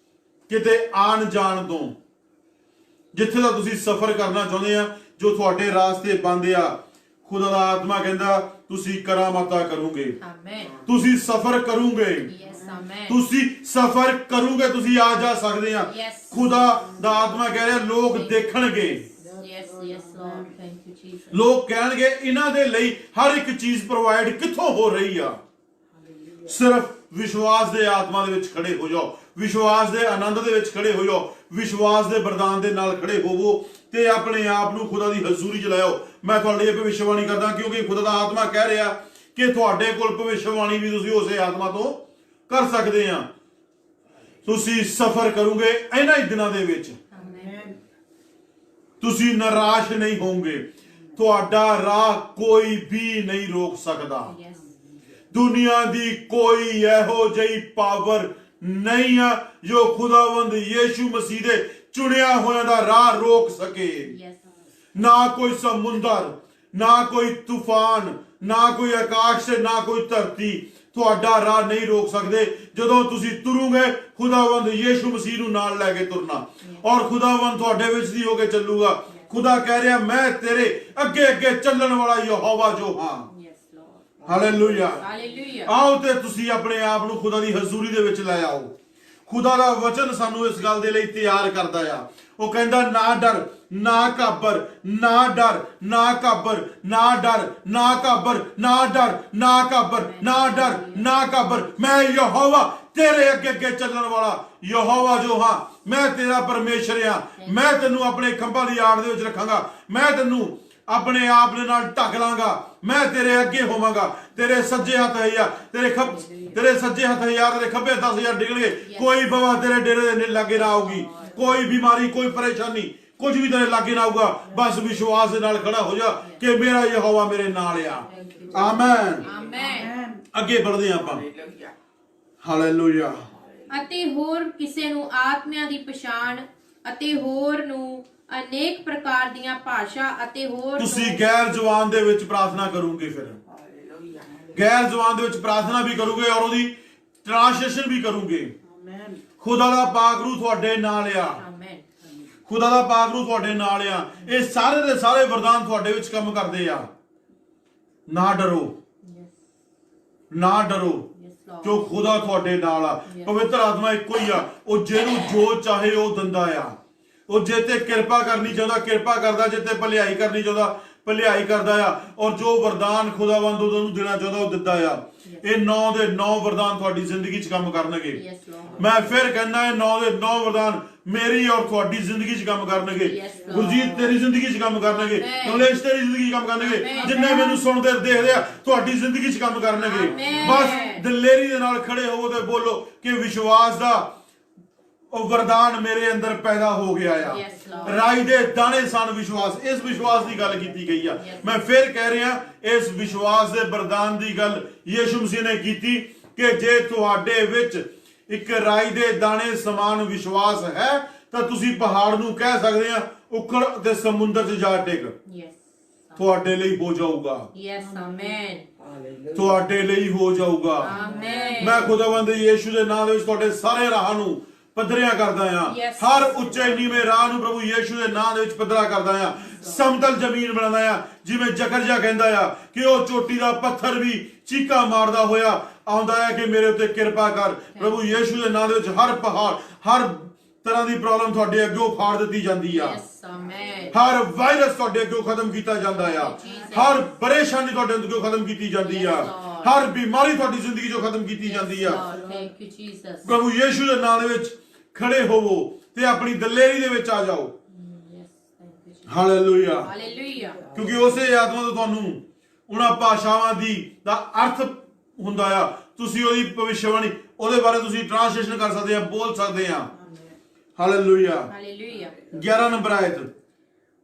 ਕਿਤੇ ਆਣ ਜਾਣ ਤੋਂ, ਜਿੱਥੇ ਦਾ ਤੁਸੀਂ ਸਫ਼ਰ ਕਰਨਾ ਚਾਹੁੰਦੇ ਆ, ਜੋ ਤੁਹਾਡੇ ਰਾਸਤੇ ਬੰਦ ਆ, ਖੁਦਾ ਦਾ ਆਤਮਾ ਕਹਿੰਦਾ ਤੁਸੀਂ ਕਰਾਮਾਤਾਂ ਕਰੋਗੇ। ਆਮੀਨ। ਤੁਸੀਂ ਸਫ਼ਰ ਕਰੋਗੇ। ਯੈਸ, ਆਮੀਨ। ਤੁਸੀਂ ਸਫ਼ਰ ਕਰੋਗੇ, ਤੁਸੀਂ ਆ ਜਾ ਸਕਦੇ ਆ। ਖੁਦਾ ਦਾ ਆਤਮਾ ਕਹਿ ਰਿਹਾ ਲੋਕ ਦੇਖਣਗੇ। ਲੋਕ ਕਹਿਣਗੇ ਇਹਨਾਂ ਦੇ ਲਈ ਹਰ ਇੱਕ ਚੀਜ਼ ਪ੍ਰੋਵਾਈਡ ਕਿੱਥੋਂ ਹੋ ਰਹੀ ਆ। ਸਿਰਫ ਵਿਸ਼ਵਾਸ ਦੇ ਆਤਮਾ ਦੇ ਵਿੱਚ ਖੜੇ ਹੋ ਜਾਓ, ਵਿਸ਼ਵਾਸ ਦੇ ਆਨੰਦ ਦੇ ਵਿੱਚ ਖੜੇ ਹੋ ਜਾਓ, ਵਿਸ਼ਵਾਸ ਦੇ ਵਰਦਾਨ ਦੇ ਨਾਲ ਖੜੇ ਹੋਵੋ ਤੇ ਆਪਣੇ ਆਪ ਨੂੰ ਖੁਦਾ ਦੀ ਹਜ਼ੂਰੀ ਚ ਲਾਇਓ। ਮੈਂ ਤੁਹਾਡੇ ਲਈ ਭਵਿੱਖਬਾਣੀ ਕਰਦਾ ਕਿਉਂਕਿ ਖੁਦਾ ਦਾ ਆਤਮਾ ਕਹਿ ਰਿਹਾ ਕਿ ਤੁਹਾਡੇ ਕੋਲ ਭਵਿੱਖਬਾਣੀ ਵੀ ਤੁਸੀਂ ਉਸੇ ਆਤਮਾ ਤੋਂ ਕਰ ਸਕਦੇ ਆ। ਤੁਸੀਂ ਸਫ਼ਰ ਕਰੋਗੇ ਇਹਨਾਂ ਹੀ ਦਿਨਾਂ ਦੇ ਵਿੱਚ, ਤੁਸੀਂ ਨਿਰਾਸ਼ ਨਹੀਂ ਹੋਵੋਗੇ। ਤੁਹਾਡਾ ਰਾਹ ਕੋਈ ਵੀ ਨਹੀਂ ਰੋਕ ਸਕਦਾ। ਦੁਨੀਆ ਦੀ ਕੋਈ ਇਹੋ ਜਿਹੀ ਪਾਵਰ ਨਹੀਂ ਆ ਜੋ ਖੁਦਾਵੰਦ ਯੀਸ਼ੂ ਮਸੀਹ ਦੇ ਚੁਣਿਆ ਹੋਇਆਂ ਦਾ ਰਾਹ ਰੋਕ ਸਕੇ। ਨਾ ਕੋਈ ਸਮੁੰਦਰ, ਨਾ ਕੋਈ ਤੂਫਾਨ, ਨਾ ਕੋਈ ਆਕਾਸ਼ ਤੇ ਨਾ ਕੋਈ ਧਰਤੀ ਤੁਹਾਡਾ ਰਾਹ ਨਹੀਂ ਰੋਕ ਸਕਦੇ। ਜਦੋਂ ਤੁਸੀਂ ਤੁਰੋਗੇ ਖੁਦਾਵੰਦ ਯੀਸ਼ੂ ਮਸੀਹ ਨੂੰ ਨਾਲ ਲੈ ਕੇ ਤੁਰਨਾ ਔਰ ਖੁਦਾਵੰਦ ਤੁਹਾਡੇ ਵਿੱਚ ਦੀ ਹੋ ਕੇ ਚੱਲੂਗਾ। ਖੁਦਾ ਕਹਿ ਰਿਹਾ ਮੈਂ ਤੇਰੇ ਅੱਗੇ ਅੱਗੇ ਚੱਲਣ ਵਾਲਾ ਯਹੋਵਾ ਜੋ ਹਾਂ। Hallelujah, hallelujah. ਆਓ ਤੇ ਤੁਸੀਂ ਆਪਣੇ ਆਪ ਨੂੰ ਖੁਦਾ ਦੀ ਹਜ਼ੂਰੀ ਦੇ ਵਿੱਚ ਲੈ ਆਓ। ਖੁਦਾ ਦਾ ਵਚਨ ਸਾਨੂੰ ਇਸ ਗੱਲ ਦੇ ਲਈ ਤਿਆਰ ਕਰਦਾ ਆ। ਉਹ ਕਹਿੰਦਾ ਨਾ ਡਰ, ਨਾ ਘਾਬਰ, ਨਾ ਡਰ, ਨਾ ਘਾਬਰ, ਨਾ ਡਰ, ਨਾ ਘਾਬਰ, ਨਾ ਡਰ, ਨਾ ਘਾਬਰ, ਨਾ ਡਰ, ਨਾ ਘਾਬਰ। ਮੈਂ ਯਹੋਵਾ ਤੇਰੇ ਅੱਗੇ ਅੱਗੇ ਚੱਲਣ ਵਾਲਾ ਯਹੋਵਾ ਜੋ ਹਾਂ। ਮੈਂ ਤੇਰਾ ਪਰਮੇਸ਼ਰ ਆ। ਮੈਂ ਤੈਨੂੰ ਆਪਣੇ ਖੰਭਾਂ ਦੀ ਆੜ ਦੇ ਵਿੱਚ ਰੱਖਾਂਗਾ। ਮੈਂ ਤੈਨੂੰ ਆਪਣੇ ਆਪ ਦੇ ਨਾਲ ਢੱਕ ਲਾਂਗਾ। ਮੈਂ ਤੇਰੇ ਅੱਗੇ ਹੋਵਾਂਗਾ। ਤੇਰੇ ਸੱਜੇ ਹੱਥ ਹਜ਼ਾਰ, ਤੇਰੇ ਸੱਜੇ ਹੱਥ ਹਜ਼ਾਰ, ਤੇਰੇ ਖੱਬੇ 10,000 ਡਿਗਣਗੇ। ਕੋਈ ਬਵਾ ਤੇਰੇ ਡੇਰੇ ਦੇ ਲਾਗੇ ਨਾ ਆਊਗੀ। ਕੋਈ ਬਿਮਾਰੀ, ਕੋਈ ਪਰੇਸ਼ਾਨੀ, ਕੁਝ ਵੀ ਤੇਰੇ ਲਾਗੇ ਨਾ ਆਊਗਾ। ਬਸ ਵਿਸ਼ਵਾਸ ਦੇ ਨਾਲ ਖੜਾ ਹੋ ਜਾ ਕਿ ਮੇਰਾ ਯਹੋਵਾ ਮੇਰੇ ਨਾਲ ਆ। Amen, amen. ਅੱਗੇ ਵਧਦੇ ਆਪਾਂ। ਹਾਲੇਲੂਇਆ। ਅਤੇ ਹੋਰ ਕਿਸੇ ਨੂੰ ਆਤਮਿਆਂ ਦੀ ਪਛਾਣ ਅਤੇ ਹੋਰ ਨੂੰ ਅਨੇਕ ਪ੍ਰਕਾਰ ਦੀਆਂ ਭਾਸ਼ਾ ਅਤੇ ਹੋਰ। ਤੁਸੀਂ ਗੈਰ ਜ਼ੁਬਾਨ ਦੇ ਵਿੱਚ ਪ੍ਰਾਰਥਨਾ ਕਰੋਗੇ। ਫਿਰ ਗੈਰ ਜ਼ੁਬਾਨ ਦੇ ਵਿੱਚ ਪ੍ਰਾਰਥਨਾ ਵੀ ਕਰੋਗੇ ਔਰ ਉਹਦੀ ਟ੍ਰਾਂਸਲੇਸ਼ਨ ਵੀ ਕਰੋਗੇ। ਖੁਦਾ ਦਾ ਪਾਕ ਰੂਹ ਤੁਹਾਡੇ ਨਾਲ ਆ। ਖੁਦਾ ਦਾ ਪਾਕ ਰੂਹ ਤੁਹਾਡੇ ਨਾਲ ਆ। ਇਹ ਸਾਰੇ ਦੇ ਸਾਰੇ ਵਰਦਾਨ ਤੁਹਾਡੇ ਵਿੱਚ ਕੰਮ ਕਰਦੇ ਆ। ਨਾ ਡਰੋ, ਨਾ ਡਰੋ, ਜੋ ਖੁਦਾ ਤੁਹਾਡੇ ਨਾਲ ਆ। ਪਵਿੱਤਰ ਆਤਮਾ ਇੱਕੋ ਹੀ ਆ। ਉਹ ਜਿਹਨੂੰ ਜੋ ਚਾਹੇ ਉਹ ਦਿੰਦਾ ਆ। ਉਹ ਜੇ ਤੇ ਕਿਰਪਾ ਕਰਨੀ ਚਾਹੁੰਦਾ ਕਿਰਪਾ ਕਰਦਾ, ਜੇ ਤੇ ਭਲਾਈ ਕਰਨੀ ਚਾਹੁੰਦਾ ਭਲਾਈ ਕਰਦਾ ਆ। ਔਰ ਜੋ ਵਰਦਾਨ ਖੁਦਾਵੰਦ ਉਹਨੂੰ ਦੇਣਾ ਚਾਹੁੰਦਾ ਉਹ ਦਿੰਦਾ ਆ। ਇਹ 9 ਦੇ 9 ਵਰਦਾਨ ਤੁਹਾਡੀ ਜ਼ਿੰਦਗੀ 'ਚ ਕੰਮ ਕਰਨਗੇ। ਮੈਂ ਫਿਰ ਕਹਿੰਦਾ ਇਹ 9 ਦੇ 9 ਵਰਦਾਨ ਮੇਰੀ ਔਰ ਤੁਹਾਡੀ ਜ਼ਿੰਦਗੀ 'ਚ ਕੰਮ ਕਰਨਗੇ। Yes, Lord. ਗੁਰਜੀਤ ਤੇਰੀ ਜ਼ਿੰਦਗੀ 'ਚ ਕੰਮ ਕਰਨਗੇ, Amen. ਕਮਲੇਸ਼ ਤੇਰੀ ਜ਼ਿੰਦਗੀ 'ਚ ਕੰਮ ਕਰਨਗੇ, Amen. ਜਿੰਨੇ ਮੈਨੂੰ ਸੁਣਦੇ ਦੇਖਦੇ ਆ ਤੁਹਾਡੀ ਜ਼ਿੰਦਗੀ 'ਚ ਕੰਮ ਕਰਨਗੇ। Amen. ਬਸ ਦਲੇਰੀ ਦੇ ਨਾਲ ਖੜੇ ਹੋਵੋ ਤੇ ਬੋਲੋ ਕਿ ਵਿਸ਼ਵਾਸ ਦਾ ਉਹ ਵਰਦਾਨ ਮੇਰੇ ਅੰਦਰ ਪੈਦਾ ਹੋ ਗਿਆ ਆ। Yes, Lord. ਰਾਈ ਦੇ ਦਾਣੇ ਸਨ ਵਿਸ਼ਵਾਸ। ਇਸ ਵਿਸ਼ਵਾਸ ਦੀ ਗੱਲ ਕੀਤੀ ਗਈ ਆ। Yes. ਮੈਂ ਫਿਰ ਕਹਿ ਰਿਹਾ, ਇਸ ਵਿਸ਼ਵਾਸ ਦੇ ਵਰਦਾਨ ਦੀ ਗੱਲ ਯਿਸੂ ਮਸੀਹ ਨੇ ਕੀਤੀ ਕਿ ਜੇ ਤੁਹਾਡੇ ਵਿੱਚ ਇੱਕ ਰਾਈ ਦੇ ਦਾਣੇ ਸਮਾਨ ਵਿਸ਼ਵਾਸ ਹੈ ਤਾਂ ਤੁਸੀਂ ਪਹਾੜ ਨੂੰ ਕਹਿ ਸਕਦੇ ਆ ਉਖੜ ਤੇ ਸਮੁੰਦਰ 'ਚ ਜਾ ਟਿਕ, Yes. ਤੁਹਾਡੇ ਲਈ ਹੋ ਜਾਊਗਾ। Yes, amen. ਤੁਹਾਡੇ ਲਈ ਹੋ ਜਾਊਗਾ। Amen. ਮੈਂ ਖੁਦਾਵੰਦ ਯਿਸੂ ਦੇ ਨਾਮ ਦੇ ਵਿੱਚ ਤੁਹਾਡੇ ਸਾਰੇ ਰਾਹਾਂ ਨੂੰ ਪੱਧਰਿਆ ਕਰਦਾ ਆ। Yes. ਹਰ ਉੱਚੇ ਨੀਵੇਂ ਰਾਹ ਨੂੰ ਪ੍ਰਭੂ ਯਿਸੂ ਦੇ ਨਾਮ ਦੇ ਵਿੱਚ ਪੱਧਰਾ ਕਰਦਾ ਆ। ਸਮਤਲ ਜ਼ਮੀਨ ਬਣਾਉਂਦਾ ਆ। ਜਿਵੇਂ ਜ਼ਕਰਜਾ ਕਹਿੰਦਾ ਆ ਕਿ ਉਹ ਚੋਟੀ ਦਾ ਪੱਥਰ ਵੀ ਚੀਕਾ ਮਾਰਦਾ ਹੋਇਆ ਆਉਂਦਾ ਹੈ ਕਿ ਮੇਰੇ ਉੱਤੇ ਕਿਰਪਾ ਕਰ। ਪ੍ਰਭੂ ਯਿਸੂ ਦੇ ਨਾਮ ਦੇ ਵਿੱਚ ਹਰ ਪਹਾੜ, ਹਰ ਤਰ੍ਹਾਂ ਦੀ ਪ੍ਰੋਬਲਮ ਤੁਹਾਡੇ ਅੱਗੇ ਫਾੜ ਦਿੱਤੀ ਜਾਂਦੀ ਆ। Yes, amen. ਹਰ ਵਾਇਰਸ ਤੁਹਾਡੇ ਅੱਗੇ ਖਤਮ ਕੀਤਾ ਜਾਂਦਾ ਆ। ਹਰ ਪਰੇਸ਼ਾਨੀ ਤੁਹਾਡੇ ਅੱਗੇ ਖਤਮ ਕੀਤੀ ਜਾਂਦੀ ਆ। ਹਰ ਬਿਮਾਰੀ ਤੁਹਾਡੀ ਜ਼ਿੰਦਗੀ ਚੋਂ ਖਤਮ ਕੀਤੀ ਜਾਂਦੀ ਆ। Lord, thank you, Jesus. ਪ੍ਰਭੂ ਯਿਸੂ ਦੇ ਨਾਮ ਦੇ ਵਿੱਚ ਖੜੇ ਹੋਵੋ ਤੇ ਆਪਣੀ ਦਲੇਰੀ ਦੇ ਵਿੱਚ ਆ ਜਾਓ। Yes, thank you, Jesus. Hallelujah. Hallelujah. ਕਿਉਂਕਿ ਉਸੇ ਆਤਮਾ ਤੋਂ ਤੁਹਾਨੂੰ ਉਹਨਾਂ ਭਾਸ਼ਾਵਾਂ ਦਾ ਅਰਥ ਹੁੰਦਾ ਆ। ਤੁਸੀਂ ਉਹਦੀ ਭਵਿੱਖਬਾਣੀ, ਉਹਦੇ ਬਾਰੇ ਤੁਸੀਂ ਟ੍ਰਾਂਸਲੇਸ਼ਨ ਕਰ ਸਕਦੇ ਆ, ਬੋਲ ਸਕਦੇ ਆ। ਹਾਲੇਲੂਇਆ। Hallelujah. 11 ਨੰਬਰ ਆਇਤ।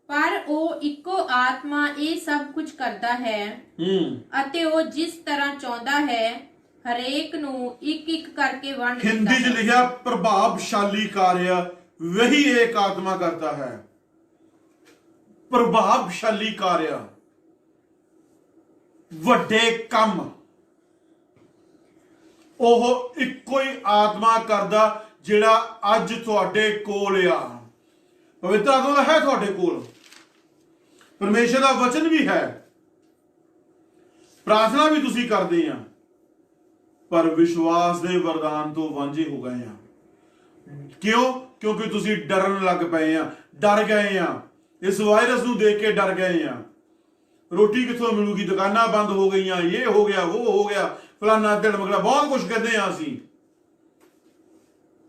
ਪਰ ਉਹ ਇੱਕੋ ਆਤਮਾ ਇਹ ਸਭ ਕੁਝ ਕਰਦਾ ਹੈ ਅਤੇ ਉਹ ਜਿਸ ਤਰ੍ਹਾਂ ਚਾਹੁੰਦਾ ਹੈ ਹਰੇਕ ਨੂੰ ਇੱਕ ਇੱਕ ਕਰਕੇ ਵੰਡ ਦਿੰਦਾ ਹਿੰਦੀ 'ਚ ਹੈ। ਲਿਖਿਆ ਪ੍ਰਭਾਵਸ਼ਾਲੀ ਕਾਰਿਆ ਵਹੀ ਏਕ ਆਤਮਾ ਕਰਤਾ ਹੈ। ਪ੍ਰਭਾਵਸ਼ਾਲੀ ਕਾਰਿਆ, ਵੱਡੇ ਕੰਮ ਉਹ ਇੱਕੋ ਹੀ ਆਤਮਾ ਕਰਦਾ ਜਿਹੜਾ ਅੱਜ ਤੁਹਾਡੇ ਕੋਲ ਆ। ਪਵਿੱਤਰ ਆਤਮਾ ਤਾਂ ਹੈ ਤੁਹਾਡੇ ਕੋਲ, ਪਰਮੇਸ਼ਰ ਦਾ ਵਚਨ ਵੀ ਹੈ, ਪ੍ਰਾਰਥਨਾ ਵੀ ਤੁਸੀਂ ਕਰਦੇ ਆ, ਪਰ ਵਿਸ਼ਵਾਸ ਦੇ ਵਰਦਾਨ ਤੋਂ ਵਾਂਝੇ ਹੋ ਗਏ ਆ। ਕਿਉਂ? ਕਿਉਂਕਿ ਤੁਸੀਂ ਡਰਨ ਲੱਗ ਪਏ ਆ, ਡਰ ਗਏ ਆ, ਇਸ ਵਾਇਰਸ ਨੂੰ ਦੇਖ ਕੇ ਡਰ ਗਏ ਆ। ਰੋਟੀ ਕਿੱਥੋਂ ਮਿਲੂਗੀ, ਦੁਕਾਨਾਂ ਬੰਦ ਹੋ ਗਈਆਂ, ਇਹ ਹੋ ਗਿਆ, ਉਹ ਹੋ ਗਿਆ, ਫਲਾਨਾ ਧੜਮਕੜਾ, ਬਹੁਤ ਕੁਝ ਕਹਿੰਦੇ ਆ।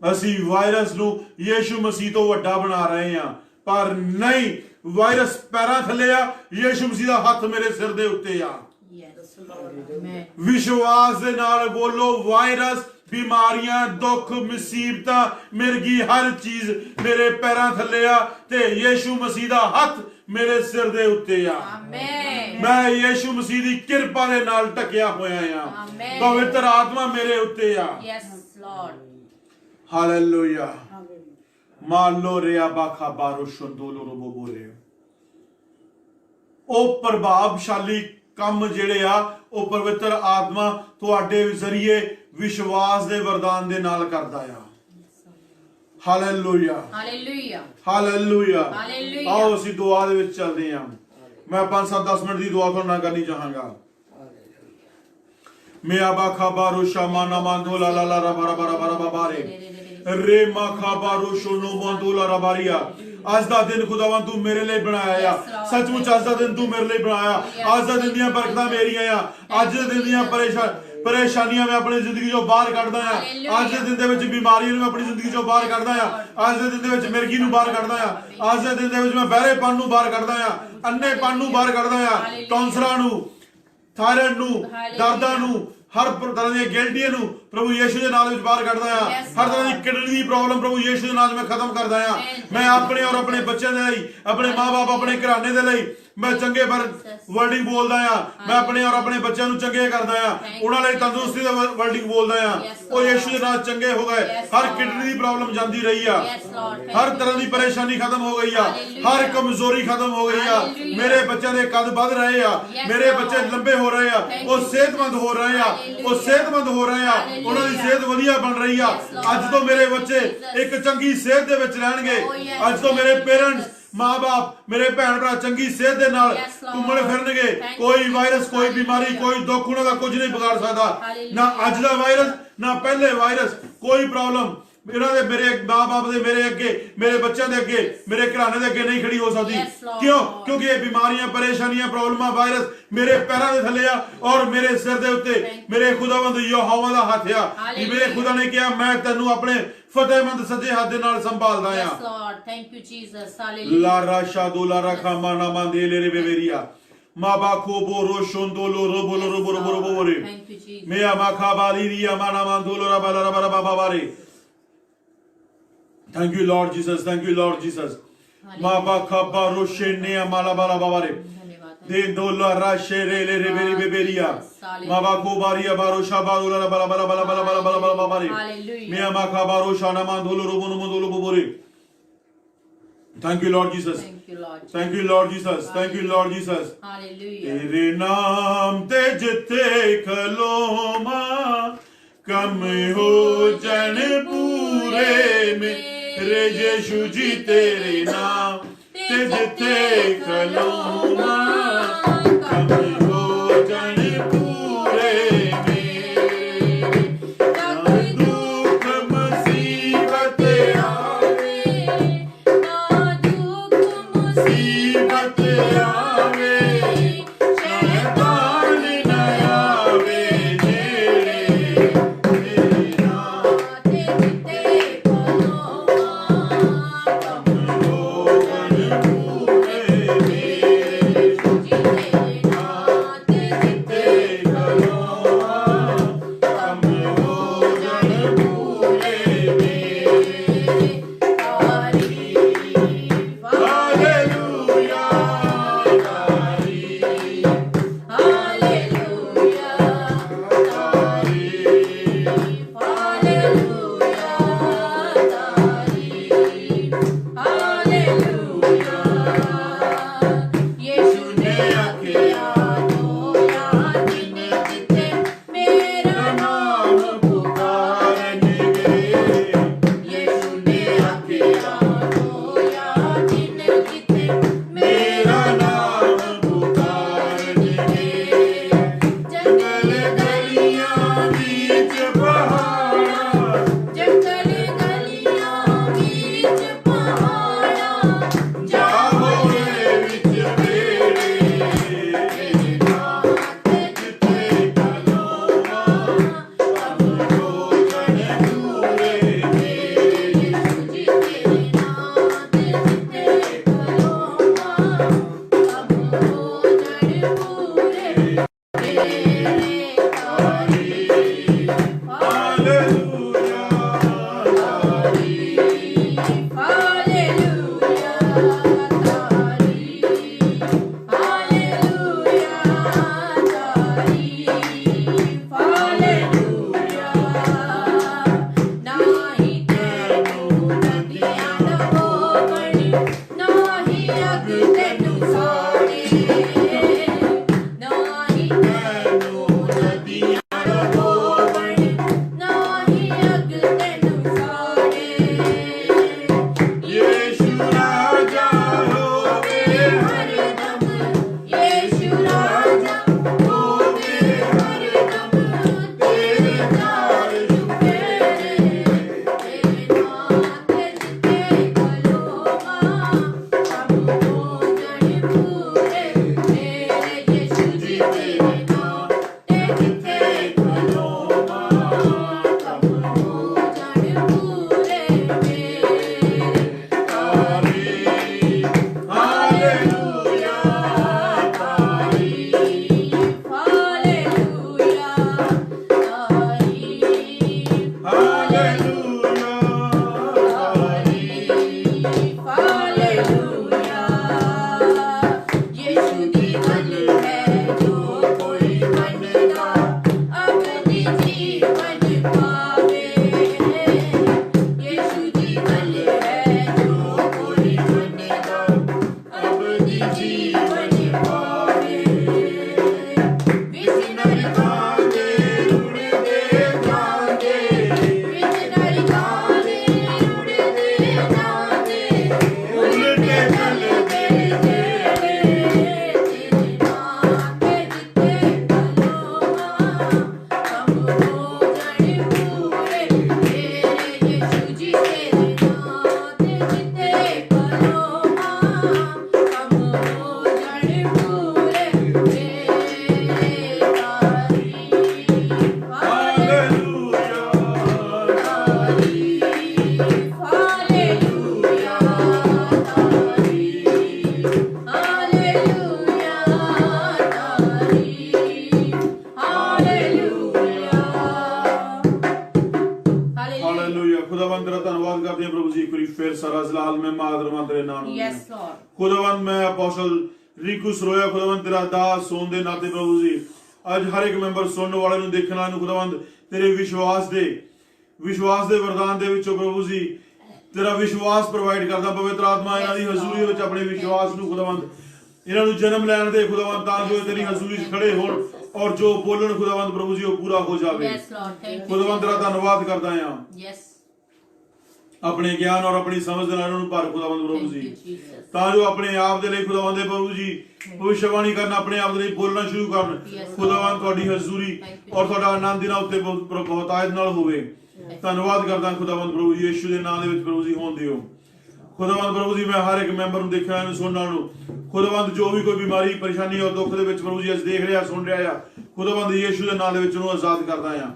ਅਸੀਂ ਵਾਇਰਸ ਨੂੰ ਯਿਸੂ ਮਸੀਹ ਤੋਂ ਵੱਡਾ ਬਣਾ ਰਹੇ ਆ, ਪਰ ਨਹੀਂ, ਵਾਇਰਸ ਪੈਰਾਂ ਥੱਲੇ ਆ, ਯਿਸੂ ਮਸੀਹ ਦਾ ਹੱਥ ਮੇਰੇ ਸਿਰ ਦੇ ਉੱਤੇ ਆ। Yes, Lord. Amen. ਵਿਸ਼ਵਾਸ ਦੇ ਨਾਲ ਬੋਲੋ, ਵਾਇਰਸ, ਬਿਮਾਰੀਆਂ, ਦੁੱਖ, ਮੁਸੀਬਤਾਂ, ਮਿਰਗੀ, ਹਰ ਚੀਜ਼ ਮੇਰੇ ਪੈਰਾਂ ਥੱਲੇ ਆ ਤੇ ਯਿਸੂ ਮਸੀਹ ਦਾ ਹੱਥ ਮੇਰੇ ਸਿਰ ਦੇ ਉੱਤੇ ਆ। Amen. ਮੈਂ ਯਿਸੂ ਮਸੀਹ ਦੀ ਕਿਰਪਾ ਦੇ ਨਾਲ ਢਕਿਆ ਹੋਇਆ ਆ। Amen. ਪਵਿੱਤਰ ਆਤਮਾ ਮੇਰੇ ਉੱਤੇ ਆ। Yes, Lord. ਹਾਲੇਲੂਇਆ। ਮਾਲੋ ਰਿਆ ਬਾਖਾ ਬਾਰੋ ਸ਼ੰਦੋਲੋ ਰੋਬੋ ਬੋਰੇ। ਉਹ ਪ੍ਰਭਾਵਸ਼ਾਲੀ ਕੰਮ ਜਿਹੜੇ ਆ ਉਹ ਪਵਿੱਤਰ ਆਤਮਾ ਤੁਹਾਡੇ ਜ਼ਰੀਏ ਵਿਸ਼ਵਾਸ ਦੇ ਵਰਦਾਨ ਦੇ ਨਾਲ ਕਰਦਾ ਆ। ਹਾਲੇਲੂਇਆ। Hallelujah. ਹਾਲੇਲੂਇਆ। Hallelujah. ਆਓ ਅਸੀਂ ਦੁਆ ਦੇ ਵਿੱਚ ਚੱਲਦੇ ਹਾਂ। ਮੈਂ 5-7-10 ਮਿੰਟ ਦੀ ਦੁਆ ਤੁਹਾਡੇ ਨਾਲ ਕਰਨੀ ਚਾਹਾਂਗਾ। ਮਿਆ ਬਾਖਾ ਬਾਰੋ ਸ਼ਾਮਾ ਨਾ ਮੰਦੋ ਲਾ ਲਾ ਲਾ ਰਾ ਬਾਰਾ ਬਾਰਾ ਬਾਰਾ ਬਾਰੇ ਰੇ ਮਾਖਾ ਬਾਰੋ ਸ਼ੋਨੋ ਮੰਦੋ ਲਾ ਰਾ ਬਾਰੀਆ। ਅੱਜ ਦਾ ਦਿਨ ਖੁਦਾਵੰਦ ਤੂੰ ਮੇਰੇ ਲਈ ਬਣਾਇਆ ਆ। ਸੱਚਮੁੱਚ ਅੱਜ ਦਾ ਦਿਨ ਤੂੰ ਮੇਰੇ ਲਈ ਬਣਾਇਆ। ਅੱਜ ਦਾ ਦਿਨ ਦੀਆਂ ਬਰਕਤਾਂ ਮੇਰੀਆਂ ਆ। ਅੱਜ ਦੇ ਦਿਨ ਦੀਆਂ ਪਰੇਸ਼ਾਨੀਆਂ ਮੈਂ ਆਪਣੀ ਜ਼ਿੰਦਗੀ ਚੋਂ ਬਾਹਰ ਕੱਢਦਾ ਆ। ਅੱਜ ਦੇ ਦਿਨ ਦੇ ਵਿੱਚ ਬਿਮਾਰੀਆਂ ਨੂੰ ਮੈਂ ਆਪਣੀ ਜ਼ਿੰਦਗੀ ਚੋਂ ਬਾਹਰ ਕੱਢਦਾ ਆ। ਅੱਜ ਦੇ ਦਿਨ ਦੇ ਵਿੱਚ ਮਿਰਗੀ ਨੂੰ ਬਾਹਰ ਕੱਢਦਾ ਆ। ਅੱਜ ਦੇ ਦਿਨ ਦੇ ਵਿੱਚ ਮੈਂ ਬਹਿਰੇਪਣ ਨੂੰ ਬਾਹਰ ਕੱਢਦਾ ਆ, ਅੰਨੇਪਣ ਨੂੰ ਬਾਹਰ ਕੱਢਦਾ ਆ, ਟੌਂਸਰਾਂ ਨੂੰ, ਥਾਇਰਾਇਡ ਨੂੰ, ਦਰਦਾਂ ਨੂੰ, ਹਰ ਤਰ੍ਹਾਂ ਦੀਆਂ ਗਿਲਟੀਆਂ ਨੂੰ ਪ੍ਰਭੂ ਯਿਸੂ ਦੇ ਨਾਮ ਵਿੱਚ ਬਾਹਰ ਕੱਢਦਾ ਆ। ਹਰ ਤਰ੍ਹਾਂ ਦੀ ਕਿਡਨੀ ਦੀ ਪ੍ਰੋਬਲਮ ਪ੍ਰਭੂ ਯਿਸੂ ਦੇ ਨਾਮ ਵਿੱਚ ਮੈਂ ਖਤਮ ਕਰਦਾ ਆ। ਮੈਂ ਆਪਣੇ ਔਰ ਆਪਣੇ ਬੱਚਿਆਂ ਦੇ ਲਈ, ਆਪਣੇ ਮਾਂ-ਬਾਪ, ਆਪਣੇ ਘਰਾਣੇ ਦੇ ਲਈ ਮੈਂ ਚੰਗੇ ਵਰਡਿੰਗ ਬੋਲਦਾ ਆ। ਮੈਂ ਆਪਣੇ ਔਰ ਆਪਣੇ ਬੱਚਿਆਂ ਨੂੰ ਚੰਗੇ ਕਰਦਾ ਆ। ਉਹਨਾਂ ਲਈ ਤੰਦਰੁਸਤੀ ਦਾ ਵਰਡਿੰਗ ਬੋਲਦਾ ਆ। ਉਹ ਯਿਸੂ ਦੇ ਨਾਲ ਚੰਗੇ ਹੋ ਗਏ। ਹਰ ਕਿਡਨੀ ਦੀ ਪ੍ਰੋਬਲਮ ਜਾਂਦੀ ਰਹੀ ਆ। ਹਰ ਤਰ੍ਹਾਂ ਦੀ ਪਰੇਸ਼ਾਨੀ ਖਤਮ ਹੋ ਗਈ ਆ। ਹਰ ਕਮਜ਼ੋਰੀ ਖਤਮ ਹੋ ਗਈ ਆ। ਮੇਰੇ ਬੱਚਿਆਂ ਦੇ ਕੱਦ ਵੱਧ ਰਹੇ ਆ। ਮੇਰੇ ਬੱਚੇ ਲੰਬੇ ਹੋ ਰਹੇ ਆ। ਉਹ ਸਿਹਤਮੰਦ ਹੋ ਰਹੇ ਆ। ਉਹ ਸਿਹਤਮੰਦ ਹੋ ਰਹੇ ਆ। ਉਹਨਾਂ ਦੀ ਸਿਹਤ ਵਧੀਆ ਬਣ ਰਹੀ ਆ। ਅੱਜ ਤੋਂ ਮੇਰੇ ਬੱਚੇ ਇੱਕ ਚੰਗੀ ਸਿਹਤ ਦੇ ਵਿੱਚ ਰਹਿਣਗੇ। ਅੱਜ ਤੋਂ ਮੇਰੇ ਪੇਰੈਂਟਸ, ਮਾਂ-ਬਾਪ, ਮੇਰੇ ਭੈਣ ਭਰਾ ਚੰਗੀ ਸਿਹਤ ਦੇ ਨਾਲ ਘੁੰਮਣ ਫਿਰਨਗੇ। ਕੋਈ ਵਾਇਰਸ, ਕੋਈ ਬਿਮਾਰੀ, ਕੋਈ ਦੁੱਖ ਉਹਨਾਂ ਦਾ ਕੁਝ ਨਹੀਂ ਵਿਗਾੜ ਸਕਦਾ। ਨਾ ਅੱਜ ਦਾ ਵਾਇਰਸ, ਨਾ ਪਹਿਲੇ ਵਾਇਰਸ, ਕੋਈ ਪ੍ਰੋਬਲਮ ਇਹਨਾਂ ਦੇ ਮੇਰੇ ਮਾਂ-ਬਾਪ ਦੇ ਮੇਰੇ ਅੱਗੇ ਮੇਰੇ ਬੱਚਿਆਂ ਦੇ ਅੱਗੇ ਮੇਰੇ ਘਰਾਣੇ ਦੇ ਅੱਗੇ ਨਹੀਂ ਖੜੀ ਹੋ ਸਕਦੀ। Yes, Lord. ਕਿਉਂ? ਕਿਉਂਕਿ ਇਹ ਬਿਮਾਰੀਆਂ ਪਰੇਸ਼ਾਨੀਆਂ ਪ੍ਰੋਬਲਮਾਂ ਵਾਇਰਸ ਮੇਰੇ ਪੈਰਾਂ ਦੇ ਥੱਲੇ ਆ ਔਰ ਮੇਰੇ ਸਿਰ ਦੇ ਉੱਤੇ ਮੇਰੇ ਖੁਦਾਵੰਦ ਯਹੋਵਾ ਦਾ ਹੱਥ ਆ। ਕਿ ਮੇਰੇ ਖੁਦਾ ਨੇ ਕਿਹਾ ਮੈਂ ਤੈਨੂੰ ਆਪਣੇ ਫਤਿਹਮੰਦ ਸੱਜੇ ਹੱਥ ਦੇ ਨਾਲ ਸੰਭਾਲਦਾ ਆ। Yes, Lord. Thank you, Jesus. Hallelujah. ਲਾਰਾ ਸ਼ਾਦੋ ਲਾਰਾ ਖਾਮਾ ਨਾਮਾ ਦੇ ਲੈ ਰੇ ਬੇਵੇਰੀਆ ਮਾਬਾ ਖੋਬੋ ਰੋਸ਼ੋਂਦੋ ਲੋ ਰੋਬੋ ਲੋ ਰੋਬੋ ਰੋਬੋ ਰੋਬੋ ਰੇ Thank you, Jesus. ਮੇਆ ਮਾਖਾ ਬਾਲੀ ਰੀਆ ਮਾਨਾ ਮੰਦੋ ਰਾ ਬਾਲਾ ਰਾ ਬਾਬਾ ਬਾਰੇ। Thank you, Lord Jesus. Thank you, Lord Jesus. Maba kaba roshene amala bala babare. De dola rashere le reberi beberia. Maba kobaria barosha bala bala bala bala bala bala bala bala babare. Hallelujah. Mea makaba roshana mandolo robono mandolo bobore. Thank you, Lord Jesus. Thank you, Lord. Thank you, Lord Jesus. Thank you, Lord Jesus. Hallelujah. तेरे नाम ते जिते खलोमा कम हो जन पूरे में रे यीशु जी तेरे नाम ते जिते खलोमा कम हो जन पूरे में दुख मुसीबत आवे मुसीबत आवे शैतान न आवे जेड़े तेरे नाम जलाल मैं मादरमान तेरे नाम में Yes, Lord. खुदावंद मैं अपोस्टल ਰੀਕੂ ਸਰੋਇਆ खुदावंद तेरा दास होने ਦੇ ਨਾਤੇ ਪ੍ਰਭੂ ਜੀ ਅੱਜ ਹਰ ਇੱਕ ਮੈਂਬਰ ਸੁਣਨ ਵਾਲੇ ਨੂੰ ਦੇਖਣ ਵਾਲੇ ਨੂੰ खुदावंद ਤੇਰੇ ਵਿਸ਼ਵਾਸ ਦੇ ਵਰਦਾਨ ਦੇ ਵਿੱਚੋਂ ਪ੍ਰਭੂ ਜੀ ਤੇਰਾ ਵਿਸ਼ਵਾਸ ਪ੍ਰੋਵਾਈਡ ਕਰਦਾ ਪਵਿੱਤਰ ਆਤਮਾ ਇਹਨਾਂ ਦੀ ਹਜ਼ੂਰੀ ਵਿੱਚ ਆਪਣੇ ਵਿਸ਼ਵਾਸ ਨੂੰ खुदावंद ਇਹਨਾਂ ਨੂੰ ਜਨਮ ਲੈਣ ਦੇ खुदावंद ਤਾਂ ਜੋ ਤੇਰੀ ਹਜ਼ੂਰੀ 'ਚ ਖੜੇ ਹੋਣ ਔਰ ਜੋ ਬੋਲਣ खुदावंद ਪ੍ਰਭੂ ਜੀ ਉਹ ਪੂਰਾ ਹੋ ਜਾਵੇ Yes, Lord. Thank you. खुदावंद ਤੇਰਾ ਧੰਨਵਾਦ ਕਰਦਾ ਹਾਂ Yes. ਆਪਣੇ ਗਿਆਨ ਔਰ ਆਪਣੀ ਸਮਝ ਦੇ ਨਾਲ ਉਹਨਾਂ ਨੂੰ ਭਰ खुदावंद ਪ੍ਰਭੂ Thank ਜੀ you, Jesus. ਤਾਂ ਜੋ ਆਪਣੇ ਆਪ ਦੇ ਲਈ खुदावंद ਦੇ ਪ੍ਰਭੂ ਜੀ ਭਵਿੱਖਬਾਣੀ ਕਰਨ ਆਪਣੇ ਆਪ ਦੇ ਲਈ ਬੋਲਣਾ ਸ਼ੁਰੂ ਕਰਨ Yes, खुदावंद ਤੁਹਾਡੀ ਹਜ਼ੂਰੀ ਔਰ ਤੁਹਾਡਾ ਆਨੰਦ ਇਹਨਾਂ ਉੱਤੇ ਬਹੁਤਾਇਤ ਨਾਲ ਹੋਵੇ ਧੰਨਵਾਦ ਕਰਦਾ खुदावंद ਪ੍ਰਭੂ ਜੀ ਯਿਸੂ ਦੇ ਨਾਮ ਦੇ ਵਿੱਚ ਪ੍ਰਭੂ ਜੀ ਹੋਣ ਦਿਓ खुदावंद ਪ੍ਰਭੂ ਜੀ ਮੈਂ ਹਰ ਇੱਕ ਮੈਂਬਰ ਨੂੰ ਦੇਖਿਆ ਨੂੰ ਸੁਣਨ ਵਾਲ ਨੂੰ खुदावंद ਜੋ ਵੀ ਕੋਈ ਬਿਮਾਰੀ ਪਰੇਸ਼ਾਨੀ ਔਰ ਦੁੱਖ ਦੇ ਵਿੱਚ ਪ੍ਰਭੂ ਜੀ ਅੱਜ ਦੇਖ ਰਿਹਾ ਸੁਣ ਰਿਹਾ ਆ खुदावंद ਯਿਸੂ ਦੇ ਨਾਮ ਦੇ ਵਿੱਚ ਉਹਨੂੰ ਆਜ਼ਾਦ ਕਰਦਾ ਆ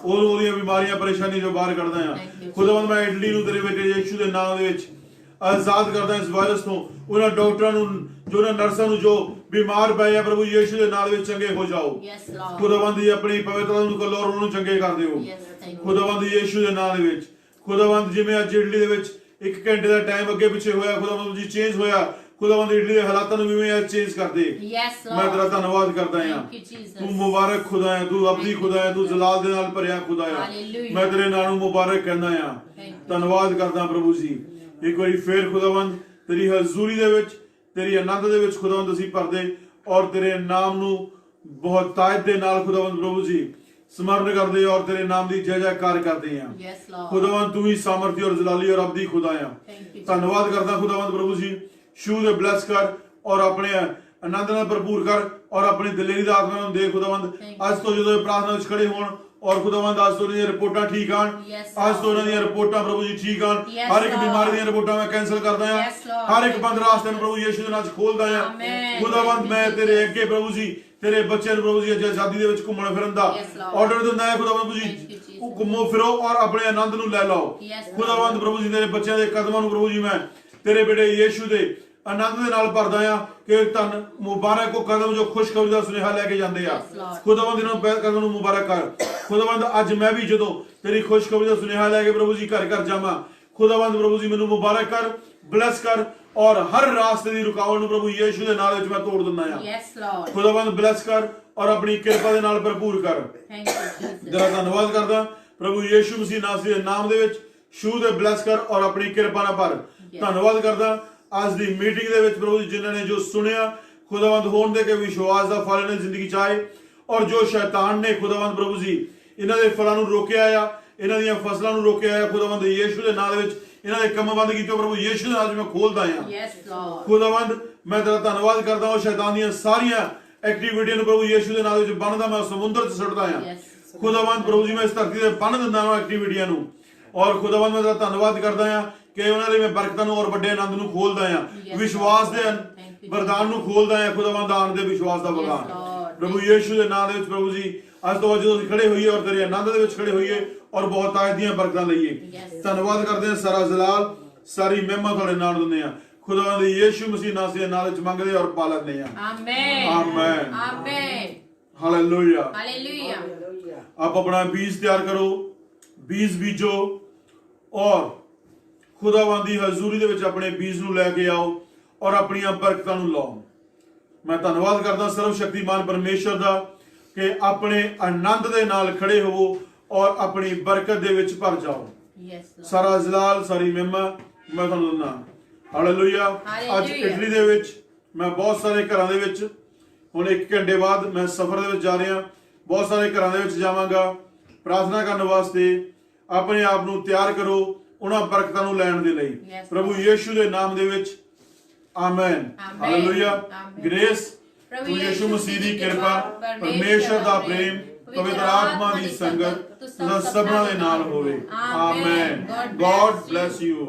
ਉਹਦੀਆਂ ਬਿਮਾਰੀਆਂ ਪਰੇਸ਼ਾਨੀ ਜੋ ਬਾਹਰ ਕੱਢਦਾ ਆ खुदावंद ਮੈਂ ਇਟਲੀ ਨੂੰ ਤੇਰੇ ਬੇਟੇ ਯਿਸੂ ਦੇ ਨਾਮ ਦੇ ਵਿੱਚ ਆਜ਼ਾਦ ਕਰਦਾ ਇਸ ਵਾਇਰਸ ਤੋਂ ਉਹਨਾਂ ਡਾਕਟਰਾਂ ਨੂੰ ਜੋ ਉਹਨਾਂ ਨਰਸਾਂ ਨੂੰ ਜੋ ਬਿਮਾਰ ਪਏ ਆ ਪ੍ਰਭੂ ਯਿਸੂ ਦੇ ਨਾਮ ਵਿੱਚ ਚੰਗੇ ਹੋ ਜਾਓ खुदावंद ਜੀ ਆਪਣੀ ਪਵਿੱਤਰਤਾ ਨੂੰ ਕੋਲੋਂ ਉਹਨਾਂ ਨੂੰ ਚੰਗੇ ਕਰ ਦਿਓ खुदावंद ਯਿਸੂ ਦੇ ਨਾਮ ਦੇ ਵਿੱਚ खुदावंद ਜਿਵੇਂ ਅੱਜ ਇਟਲੀ ਦੇ ਵਿੱਚ 1 ਘੰਟੇ ਦਾ ਟਾਈਮ ਅੱਗੇ ਪਿੱਛੇ ਹੋਇਆ खुदावंद ਜੀ ਚੇਂਜ ਹੋਇਆ खुदावंद ਇਟਲੀ ਦੇ ਹਾਲਾਤਾਂ ਨੂੰ ਵੀ ਚੇਂਜ ਕਰ ਦੇ ਮੈਂ ਤੇਰਾ ਧੰਨਵਾਦ ਕਰਦਾ ਹਾਂ ਤੂੰ ਮੁਬਾਰਕ ਖੁਦਾ ਹੈ ਤੂੰ ਅਬਦੀ ਖੁਦਾ ਹੈ ਤੂੰ ਜਲਾਲ ਦੇ ਨਾਲ ਭਰਿਆ ਖੁਦਾ ਹੈ ਮੈਂ ਤੇਰੇ ਨਾਮ ਨੂੰ ਮੁਬਾਰਕ ਕਹਿੰਦਾ ਹਾਂ ਧੰਨਵਾਦ ਕਰਦਾ ਪ੍ਰਭੂ ਜੀ ਇੱਕ ਵਾਰੀ ਫੇਰ खुदावंद ਤੇਰੀ ਹਜ਼ੂਰੀ ਦੇ ਵਿੱਚ ਤੇਰੀ ਆਨੰਦ ਦੇ ਵਿੱਚ खुदावंद ਅਸੀਂ ਭਰਦੇ ਔਰ ਤੇਰੇ ਨਾਮ ਨੂੰ ਬਹੁਤ ਤਾਇਤ ਦੇ ਨਾਲ खुदावंद ਪ੍ਰਭੂ ਜੀ स्मरण करते और तेरे नाम की जय जयकार करते हैं खुदावंद तू ही सामर्थ्य और जलाली और अब्दी खुदा है धन्यवाद करता खुदावंद प्रभु जी शू दे ब्लेस कर और अपने आनंद नाल भरपूर कर और अपनी दिलेरी दा आत्मा नूं दे खुदावंद आज तो जो प्रार्थना विच खड़े होण और खुदावंद आज तो इन्हां रिपोर्टां ठीक आन आज तो इन्हां दी रिपोर्टां प्रभु जी ठीक आन हर एक बीमारी दी रिपोर्टां मैं कैंसिल करदा हां हर एक बंद रास्ते नूं प्रभु यीशु दे नाम च खोलदा हां खुदावंद मैं तेरे अगे प्रभु जी तेरे बच्चे ने प्रभु जी आजादी दे विच घुमण फिरन दा आर्डर दिंदा है खुदावंद प्रभु जी घुमो फिरो और अपने आनंद नूं ले लाओ खुदावंद प्रभु जी तेरे बच्चों दे कदमां नूं प्रभु जी मैं तेरे बेटे यीशु दे आनंद दे नाल भरदा हां कि धन मुबारक को कदम जो खुशखबरी दा सुनेहा लेके जांदे आ खुदावंद इन्हां नूं कदम नूं मुबारक कर खुदावंद अज मैं भी जदों तेरी खुशखबरी दा सुनेहा लेके प्रभु जी घर घर जावां खुदावंद प्रभु जी मैनूं मुबारक कर ब्लेस कर और हर रास्ते दी रुकावट नूं प्रभु यीशु दे नाम विच मैं तोड़ दिंदा हां खुदावंद ब्लेस कर और अपनी कृपा दे नाल भरपूर कर तेरा धन्नवाद करदा प्रभु यीशु मसीह नाम दे विच शू दे ब्लेस कर और अपनी कृपा नाल भर धन्नवाद करदा आज दी मीटिंग दे विच प्रभु जी जिन्हां ने जो सुनिया खुदावंद होण दे के विश्वास दा फल इन्हां जिंदगी च आए और जो शैतान ने खुदावंद प्रभु जी इन्हां दे फलां नूं रोकिया आ इन्हां दीयां फसलां नूं रोकिया आ खुदावंद यीशु दे नाम दे विच इन्हां दे काम बंद कीते प्रभु यीशु दे नाम च मैं खोलदा हां खुदावंद मैं तेरा धन्नवाद करदा हां शैतान दीयां सारियां एक्टिविटीआं नूं प्रभु यीशु दे नाम दे विच बन्नदा मैं समुंदर च सुੱਟਦਾ हां खुदावंद प्रभु जी मैं इस धरती ते बन्न दिंदा हां एक्टिविटीआं नूं और खुदावंद मैं तेरा धन्नवाद करदा हां कि उन्हां दे मैं बरकतां नूं और वड्डे आनंद नूं खोलदा हां विश्वास दे वरदान नूं खोलदा हां खुदावंद आन दे विश्वास दा वरदान प्रभु यीशु दे नाम दे विच प्रभु जी आज तो जो ਅਸੀਂ खड़े होइए और तेरे आनंद दे विच खड़े होइए और बहुत ताकत ਦੀਆਂ ਬਰਕਤਾਂ ਲਈਏ ਧੰਨਵਾਦ ਕਰਦੇ ਹਾਂ ਸਾਰਾ ਜਲਾਲ ਸਾਰੀ ਮਹਿਮਾ ਤੁਹਾਡੇ ਨਾਮ ਦਿੰਦੇ ਹਾਂ खुदावंद यीशु मसीह नाम से नाम विच मंगदे और पा लेंदे हां आमीन आमीन आमीन हालेलुया हालेलुया आप अपना बीज तैयार करो बीज बीजो और खुदावंद दी हजूरी दे विच अपने बीज नूं लेके आओ और अपनी बरकतां नूं लाओ मैं धन्नवाद करदा सर्व शक्तिमान परमेश्वर दा कि अपने आनंद दे नाल खड़े होवो और अपनी बरकत दे विच भर जाओ सारा जलाल सारी महिमा मैं तुहानूं दिंदा हालेलुया आज इटली दे विच मैं बहुत सारे घरां दे विच हुण 1 घंटे बाद मैं सफर दे विच जा रहा बहुत सारे घरां दे विच जावांगा प्रार्थना करने वास्ते अपने आप नूं तैयार करो उन्हां बरकतां नूं लैण दे लई प्रभु यीशु दे नाम दे विच आमीन हालेलुया ग्रेस प्रभु यीशु मसीह दी कृपा परमेश्वर दा प्रेम पवित्र आत्मा दी संगत सबना दे नाल होवे आमीन गॉड ब्लेस यू।